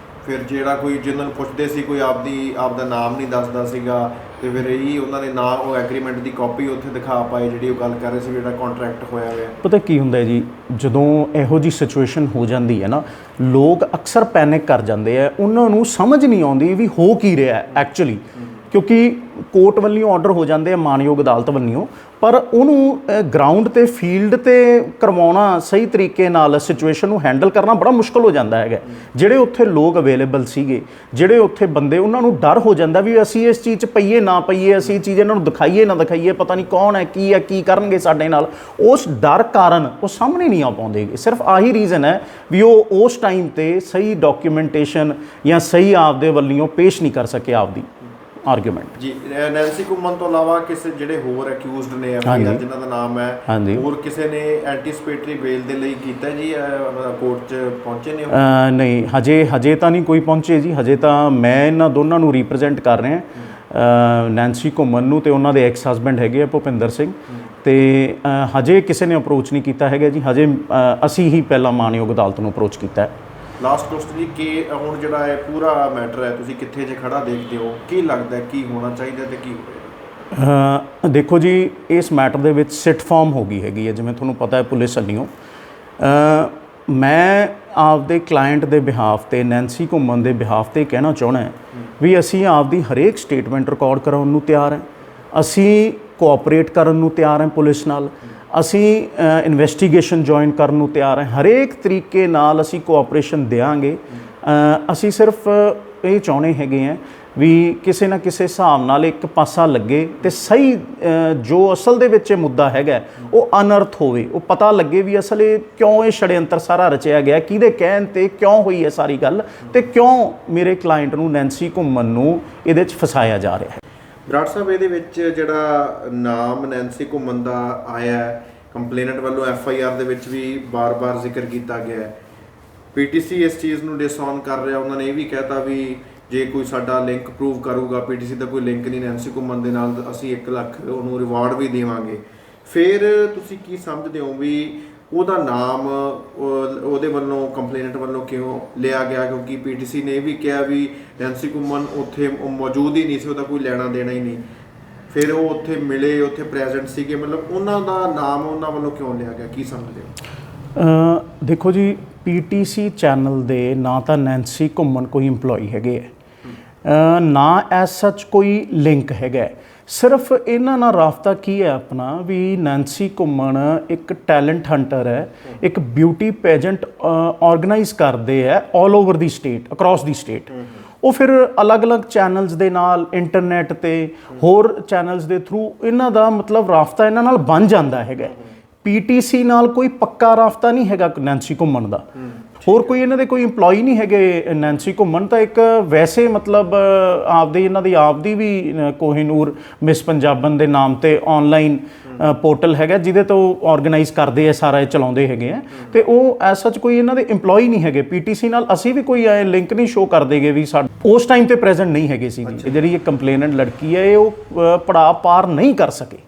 ਫਿਰ ਜਿਹੜਾ ਕੋਈ ਜਿਹਨਾਂ ਨੂੰ ਪੁੱਛਦੇ ਸੀ ਕੋਈ ਆਪਦਾ ਨਾਮ ਨਹੀਂ ਦੱਸਦਾ ਸੀਗਾ, ਤੇ ਫਿਰ ਇਹੀ ਉਹਨਾਂ ਨੇ ਨਾ ਉਹ ਐਗਰੀਮੈਂਟ ਦੀ ਕਾਪੀ ਉੱਥੇ ਦਿਖਾ ਪਾਏ ਜਿਹੜੀ ਉਹ ਗੱਲ ਕਰ ਰਹੇ ਸੀ ਜਿਹੜਾ ਕੰਟਰੈਕਟ ਹੋਇਆ ਹੋਇਆ। ਪਤਾ ਕੀ ਹੁੰਦਾ ਜੀ, ਜਦੋਂ ਇਹੋ ਜਿਹੀ ਸਿਚੁਏਸ਼ਨ ਹੋ ਜਾਂਦੀ ਹੈ ਨਾ, ਲੋਕ ਅਕਸਰ ਪੈਨਿਕ ਕਰ ਜਾਂਦੇ ਆ, ਉਹਨਾਂ ਨੂੰ ਸਮਝ ਨਹੀਂ ਆਉਂਦੀ ਵੀ ਹੋ ਕੀ ਰਿਹਾ ਐਕਚੁਅਲੀ, ਕਿਉਂਕਿ ਕੋਰਟ ਵੱਲੋਂ ਆਰਡਰ ਹੋ ਜਾਂਦੇ ਆ ਮਾਨਯੋਗ ਅਦਾਲਤ ਵੱਲੋਂ, ਪਰ ਉਹਨੂੰ ਗਰਾਊਂਡ 'ਤੇ ਫੀਲਡ 'ਤੇ ਕਰਵਾਉਣਾ, ਸਹੀ ਤਰੀਕੇ ਨਾਲ ਸਿਚੁਏਸ਼ਨ ਨੂੰ ਹੈਂਡਲ ਕਰਨਾ ਬੜਾ ਮੁਸ਼ਕਲ ਹੋ ਜਾਂਦਾ ਹੈਗਾ। ਜਿਹੜੇ ਉੱਥੇ ਲੋਕ ਅਵੇਲੇਬਲ ਸੀਗੇ, ਜਿਹੜੇ ਉੱਥੇ ਬੰਦੇ, ਉਹਨਾਂ ਨੂੰ ਡਰ ਹੋ ਜਾਂਦਾ ਵੀ ਅਸੀਂ ਇਸ ਚੀਜ਼ 'ਚ ਪਈਏ ਨਾ ਪਈਏ, ਅਸੀਂ ਇਹ ਚੀਜ਼ ਇਹਨਾਂ ਨੂੰ ਦਿਖਾਈਏ ਨਾ ਦਿਖਾਈਏ, ਪਤਾ ਨਹੀਂ ਕੌਣ ਹੈ, ਕੀ ਕਰਨਗੇ ਸਾਡੇ ਨਾਲ। ਉਸ ਡਰ ਕਾਰਨ ਉਹ ਸਾਹਮਣੇ ਨਹੀਂ ਆ ਪਾਉਂਦੇ। ਸਿਰਫ ਆਹੀ ਰੀਜ਼ਨ ਹੈ ਵੀ ਉਹ ਉਸ ਟਾਈਮ 'ਤੇ ਸਹੀ ਡਾਕੂਮੈਂਟੇਸ਼ਨ ਜਾਂ ਸਹੀ ਆਪਦੇ ਵੱਲੋਂ ਪੇਸ਼ ਨਹੀਂ ਕਰ ਸਕੇ ਆਪਦੀ ਆਰਗੂਮੈਂਟ ਜੀ। ਨੈਂਸੀ ਘੁੰਮਣ ਤੋਂ ਇਲਾਵਾ ਕਿਸੇ ਜਿਹੜੇ ਹੋਰ ਅਕਿਊਜ਼ਡ ਨੇ ਜਿਨ੍ਹਾਂ ਦਾ ਨਾਮ ਹੈ, ਹੋਰ ਕਿਸੇ ਨੇ ਐਂਟੀਸਪੇਟਰੀ ਬੇਲ ਦੇ ਲਈ ਕੀਤਾ ਜੀ? ਕੋਰਟ 'ਚ ਪਹੁੰਚੇ ਨੇ? ਨਹੀਂ, ਹਜੇ ਤਾਂ ਨਹੀਂ ਕੋਈ ਪਹੁੰਚੇ ਜੀ। ਹਜੇ ਤਾਂ ਮੈਂ ਇਹਨਾਂ ਦੋਨਾਂ ਨੂੰ ਰਿਪਰੈਜ਼ੈਂਟ ਕਰ ਰਿਹਾ, ਨੈਂਸੀ ਘੁੰਮਣ ਨੂੰ ਤੇ ਉਹਨਾਂ ਦੇ ਐਕਸ ਹਸਬੈਂਡ ਹੈਗੇ ਆ ਭੁਪਿੰਦਰ ਸਿੰਘ, ਤੇ ਹਜੇ ਕਿਸੇ ਨੇ ਅਪਰੋਚ ਨਹੀਂ ਕੀਤਾ ਹੈਗਾ ਜੀ। ਹਜੇ ਅਸੀਂ ਹੀ ਪਹਿਲਾਂ ਮਾਨਯੋਗ ਅਦਾਲਤ ਨੂੰ ਅਪਰੋਚ ਕੀਤਾ ਹੈ। ਲਾਸਟ ਕੁਐਸਚਨ ਜੀ, ਕਿ ਹੁਣ ਜਿਹੜਾ ਇਹ ਪੂਰਾ ਮੈਟਰ ਹੈ ਤੁਸੀਂ ਕਿੱਥੇ ਜੇ ਖੜਾ ਦੇਖਦੇ ਹੋ, ਕੀ ਲੱਗਦਾ ਕੀ ਹੋਣਾ ਚਾਹੀਦਾ ਤੇ ਕੀ ਹੋਵੇਗਾ? ਦੇਖੋ ਜੀ, ਇਸ ਮੈਟਰ ਦੇ ਵਿੱਚ ਸਿਟ ਫਾਰਮ ਹੋ ਗਈ ਹੈਗੀ ਹੈ, ਜਿਵੇਂ ਤੁਹਾਨੂੰ ਪਤਾ ਹੈ ਪੁਲਿਸ ਵੱਲੋਂ। ਮੈਂ ਆਪਦੇ ਕਲਾਇੰਟ ਦੇ ਬਿਹਾਫ 'ਤੇ, ਨੈਂਸੀ ਘੁੰਮਣ ਦੇ ਬਿਹਾਫ 'ਤੇ ਕਹਿਣਾ ਚਾਹੁੰਦਾ ਵੀ ਅਸੀਂ ਆਪਦੀ ਹਰੇਕ ਸਟੇਟਮੈਂਟ ਰਿਕਾਰਡ ਕਰਾਉਣ ਨੂੰ ਤਿਆਰ ਹਾਂ, ਅਸੀਂ ਕੋਆਪਰੇਟ ਕਰਨ ਨੂੰ ਤਿਆਰ ਹਾਂ ਪੁਲਿਸ ਨਾਲ, ਅਸੀਂ ਇਨਵੈਸਟੀਗੇਸ਼ਨ ਜੁਆਇਨ ਕਰਨ ਨੂੰ ਤਿਆਰ ਹਾਂ, ਹਰੇਕ ਤਰੀਕੇ ਨਾਲ ਅਸੀਂ ਕੋਆਪਰੇਸ਼ਨ ਦਿਆਂਗੇ। ਅਸੀਂ ਸਿਰਫ ਇਹ ਚਾਹੁੰਦੇ ਹੈਗੇ ਹਾਂ ਵੀ ਕਿਸੇ ਨਾ ਕਿਸੇ ਹਿਸਾਬ ਨਾਲ ਇੱਕ ਪਾਸਾ ਲੱਗੇ ਤੇ ਸਹੀ ਜੋ ਅਸਲ ਦੇ ਵਿੱਚ ਇਹ ਮੁੱਦਾ ਹੈਗਾ ਉਹ ਅਨਰਥ ਹੋਵੇ, ਉਹ ਪਤਾ ਲੱਗੇ ਵੀ ਅਸਲ ਇਹ ਕਿਉਂ ਇਹ ਛੜਯੰਤਰ ਸਾਰਾ ਰਚਿਆ ਗਿਆ, ਕਿਹਦੇ ਕਹਿਣ 'ਤੇ ਕਿਉਂ ਹੋਈ ਹੈ ਸਾਰੀ ਗੱਲ, ਤੇ ਕਿਉਂ ਮੇਰੇ ਕਲਾਇੰਟ ਨੂੰ, ਨੈਂਸੀ ਘੁੰਮਣ ਨੂੰ ਇਹਦੇ 'ਚ ਫਸਾਇਆ ਜਾ ਰਿਹਾ ਹੈ। ਬਰਾੜ ਸਾਹਿਬ, ਇਹਦੇ ਵਿੱਚ ਜਿਹੜਾ ਨਾਮ ਨੈਂਸੀ ਘੁੰਮਣ ਦਾ ਆਇਆ ਕੰਪਲੇਨੈਂਟ ਵੱਲੋਂ FIR ਦੇ ਵਿੱਚ ਵੀ ਬਾਰ-ਬਾਰ ਜ਼ਿਕਰ ਕੀਤਾ ਗਿਆ ਹੈ, PTC ਇਸ ਚੀਜ਼ ਨੂੰ ਡਿਸਓਨ ਕਰ ਰਿਹਾ। ਉਹਨਾਂ ਨੇ ਇਹ ਵੀ ਕਹਿਤਾ ਵੀ ਜੇ ਕੋਈ ਸਾਡਾ ਲਿੰਕ ਪ੍ਰੂਵ ਕਰੂਗਾ, PTC ਦਾ ਕੋਈ ਲਿੰਕ ਨਹੀਂ ਨੈਂਸੀ ਘੁੰਮਣ ਦੇ ਨਾਲ, ਅਸੀਂ 1 ਲੱਖ ਉਹਨੂੰ ਰਿਵਾਰਡ ਵੀ ਦੇਵਾਂਗੇ। ਫਿਰ ਤੁਸੀਂ ਕੀ ਸਮਝਦੇ ਹੋ ਵੀ ਉਹਦਾ ਨਾਮ ਉਹਦੇ ਵੱਲੋਂ, ਕੰਪਲੇਨੈਂਟ ਵੱਲੋਂ ਕਿਉਂ ਲਿਆ ਗਿਆ? ਕਿਉਂਕਿ PTC ਨੇ ਇਹ ਵੀ ਕਿਹਾ ਵੀ ਨੈਂਸੀ ਘੁੰਮਣ ਉੱਥੇ ਮੌਜੂਦ ਹੀ ਨਹੀਂ ਸੀ, ਉਹਦਾ ਕੋਈ ਲੈਣਾ ਦੇਣਾ ਹੀ ਨਹੀਂ। ਫਿਰ ਉਹ ਉੱਥੇ ਮਿਲੇ, ਉੱਥੇ ਪ੍ਰੈਜ਼ੈਂਟ ਸੀਗੇ, ਮਤਲਬ ਉਹਨਾਂ ਦਾ ਨਾਮ ਉਹਨਾਂ ਵੱਲੋਂ ਕਿਉਂ ਲਿਆ ਗਿਆ, ਕੀ ਸਮਝਦੇ ਹੋ? ਦੇਖੋ ਜੀ, PTC ਚੈਨਲ ਦੇ ਨਾ ਤਾਂ ਨੈਂਸੀ ਘੁੰਮਣ ਕੋਈ ਇੰਪਲੋਈ ਹੈਗੇ ਹੈ, ਨਾ ਐਸ ਸੱਚ ਕੋਈ ਲਿੰਕ ਹੈਗਾ। ਸਿਰਫ ਇਹਨਾਂ ਨਾਲ ਰਾਬਤਾ ਕੀ ਹੈ ਆਪਣਾ ਵੀ ਨੈਂਸੀ ਘੁੰਮਣ ਇੱਕ ਟੈਲੈਂਟ ਹੰਟਰ ਹੈ, ਇੱਕ ਬਿਊਟੀ ਪੈਜੈਂਟ ਆਰਗੇਨਾਈਜ਼ ਕਰਦੇ ਹੈ ਆਲ ਓਵਰ ਦੀ ਸਟੇਟ, ਅਕ੍ਰੋਸ ਦੀ ਸਟੇਟ। ਉਹ ਫਿਰ ਅਲੱਗ-ਅਲੱਗ ਚੈਨਲਸ ਦੇ ਨਾਲ, ਇੰਟਰਨੈਟ ਤੇ ਹੋਰ ਚੈਨਲਸ ਦੇ ਥਰੂ ਇਹਨਾਂ ਦਾ ਮਤਲਬ ਰਾਬਤਾ ਇਹਨਾਂ ਨਾਲ ਬਣ ਜਾਂਦਾ ਹੈਗਾ। ਪੀਟੀਸੀ ਨਾਲ ਕੋਈ ਪੱਕਾ ਰਾਫਤਾ ਨਹੀਂ ਹੈਗਾ ਨੈਂਸੀ ਘੁੰਮਣ ਦਾ। ਹੋਰ ਕੋਈ ਇਹਨਾਂ ਦੇ ਕੋਈ EMPLOYE ਨਹੀਂ ਹੈਗੇ ਨੈਂਸੀ ਘੁੰਮਣ, ਤਾਂ ਇੱਕ ਵੈਸੇ ਮਤਲਬ ਆਪਦੀ ਇਹਨਾਂ ਦੀ ਆਪਦੀ ਵੀ ਕੋਹਿਨੂਰ ਮਿਸ ਪੰਜਾਬਨ ਦੇ ਨਾਮ ਤੇ ਆਨਲਾਈਨ ਪੋਰਟਲ ਹੈਗਾ ਜਿਹਦੇ ਤੋਂ ਆਰਗੇਨਾਈਜ਼ ਕਰਦੇ ਆ ਸਾਰਾ, ਇਹ ਚਲਾਉਂਦੇ ਹੈਗੇ ਆ, ਤੇ ਉਹ ਐਸ ਸੱਚ ਕੋਈ ਇਹਨਾਂ ਦੇ EMPLOYE ਨਹੀਂ ਹੈਗੇ ਪੀਟੀਸੀ ਨਾਲ। ਅਸੀਂ ਵੀ ਕੋਈ ਐ ਲਿੰਕ ਨਹੀਂ ਸ਼ੋ ਕਰਦੇਗੇ ਵੀ ਉਸ ਟਾਈਮ ਤੇ ਪ੍ਰੈਜ਼ੈਂਟ ਨਹੀਂ ਹੈਗੇ ਸੀ। ਜਿਹੜੀ ਇਹ ਕੰਪਲੇਨੈਂਟ ਲੜਕੀ ਹੈ ਉਹ ਪੜਾਅ ਪਾਰ ਨਹੀਂ ਕਰ ਸਕੇ।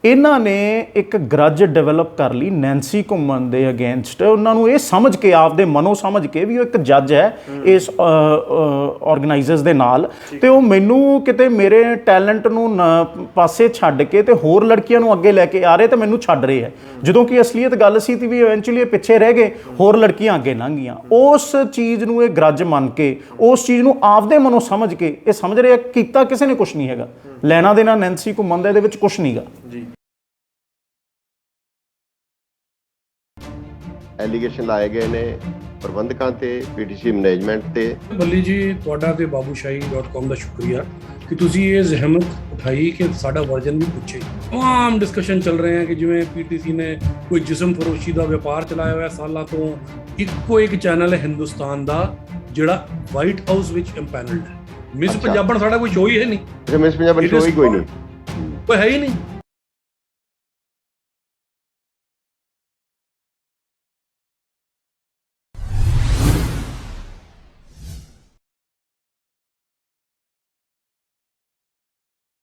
ਇਹਨਾਂ ਨੇ ਇੱਕ ਗਰਜ ਡਿਵੈਲਪ ਕਰ ਲਈ ਨੈਂਸੀ ਘੁੰਮਣ ਦੇ ਅਗੇਂਸਟ, ਉਹਨਾਂ ਨੂੰ ਇਹ ਸਮਝ ਕੇ ਆਪਦੇ ਮਨੋਂ ਸਮਝ ਕੇ ਵੀ ਉਹ ਇੱਕ ਜੱਜ ਹੈ ਇਸ ਆਰਗੇਨਾਈਜ਼ਰਸ ਦੇ ਨਾਲ, ਤੇ ਉਹ ਮੈਨੂੰ ਕਿਤੇ ਮੇਰੇ ਟੈਲੈਂਟ ਨੂੰ ਪਾਸੇ ਛੱਡ ਕੇ ਤੇ ਹੋਰ ਲੜਕੀਆਂ ਨੂੰ ਅੱਗੇ ਲੈ ਕੇ ਆ ਰਹੇ ਤੇ ਮੈਨੂੰ ਛੱਡ ਰਹੇ ਹੈ, ਜਦੋਂ ਕਿ ਅਸਲੀਅਤ ਗੱਲ ਸੀ ਤੇ ਵੀ ਇਵੈਂਚੁਅਲੀ ਇਹ ਪਿੱਛੇ ਰਹਿ ਗਏ, ਹੋਰ ਲੜਕੀਆਂ ਅੱਗੇ ਲੰਘ ਗਈਆਂ। ਉਸ ਚੀਜ਼ ਨੂੰ ਇਹ ਗਰਜ ਮੰਨ ਕੇ, ਉਸ ਚੀਜ਼ ਨੂੰ ਆਪਦੇ ਮਨੋਂ ਸਮਝ ਕੇ ਇਹ ਸਮਝ ਰਹੇ ਕੀਤਾ ਕਿਸੇ ਨੇ ਕੁਛ ਨਹੀਂ ਹੈਗਾ, ਲੈਣਾ ਦੇਣਾ ਨੈਂਸੀ ਘੁੰਮਣ ਦਾ ਇਹਦੇ ਵਿੱਚ ਕੁਛ ਨਹੀਂਗਾ ਜੀ। ਐਲੀਗੇਸ਼ਨ ਲਾਏ ਗਏ ਨੇ ਪ੍ਰਬੰਧਕਾਂ ਤੇ, ਪੀਟੀਸੀ ਮੈਨੇਜਮੈਂਟ ਤੇ। ਬੱਲੀ ਜੀ, ਤੁਹਾਡਾ ਤੇ babushahi.com ਦਾ ਸ਼ੁਕਰੀਆ ਕਿ ਤੁਸੀਂ ਇਹ ਜ਼ਹਿਮਤ ਉਠਾਈ ਕਿ ਸਾਡਾ ਵਰਜਨ ਵੀ ਪੁੱਛੇ। ਤਮਾਮ ਡਿਸਕਸ਼ਨ ਚੱਲ ਰਹੇ ਹੈ ਕਿ ਜਿਵੇਂ ਪੀਟੀਸੀ ਨੇ ਕੋਈ ਜਿਸਮ ਫਰੋਸ਼ੀ ਦਾ ਵਪਾਰ ਚਲਾਇਆ ਹੋਇਆ ਸਾਲਾਂ ਤੋਂ। ਇੱਕੋ ਇੱਕ ਚੈਨਲ ਹੈ ਹਿੰਦੁਸਤਾਨ ਦਾ ਜਿਹੜਾ ਵਾਈਟ ਹਾਊਸ ਵਿੱਚ ਇੰਪੈਨਲਡ ਹੈ। ਮਿਸ ਪੰਜਾਬਣ ਸਾਡਾ ਕੋਈ ਸ਼ੋਅ ਹੀ ਹੈ ਨਹੀਂ। ਮਿਸ ਪੰਜਾਬਣ ਸ਼ੋਅ ਹੀ ਕੋਈ ਨਹੀਂ, ਕੋਈ ਹੈ ਹੀ ਨਹੀਂ।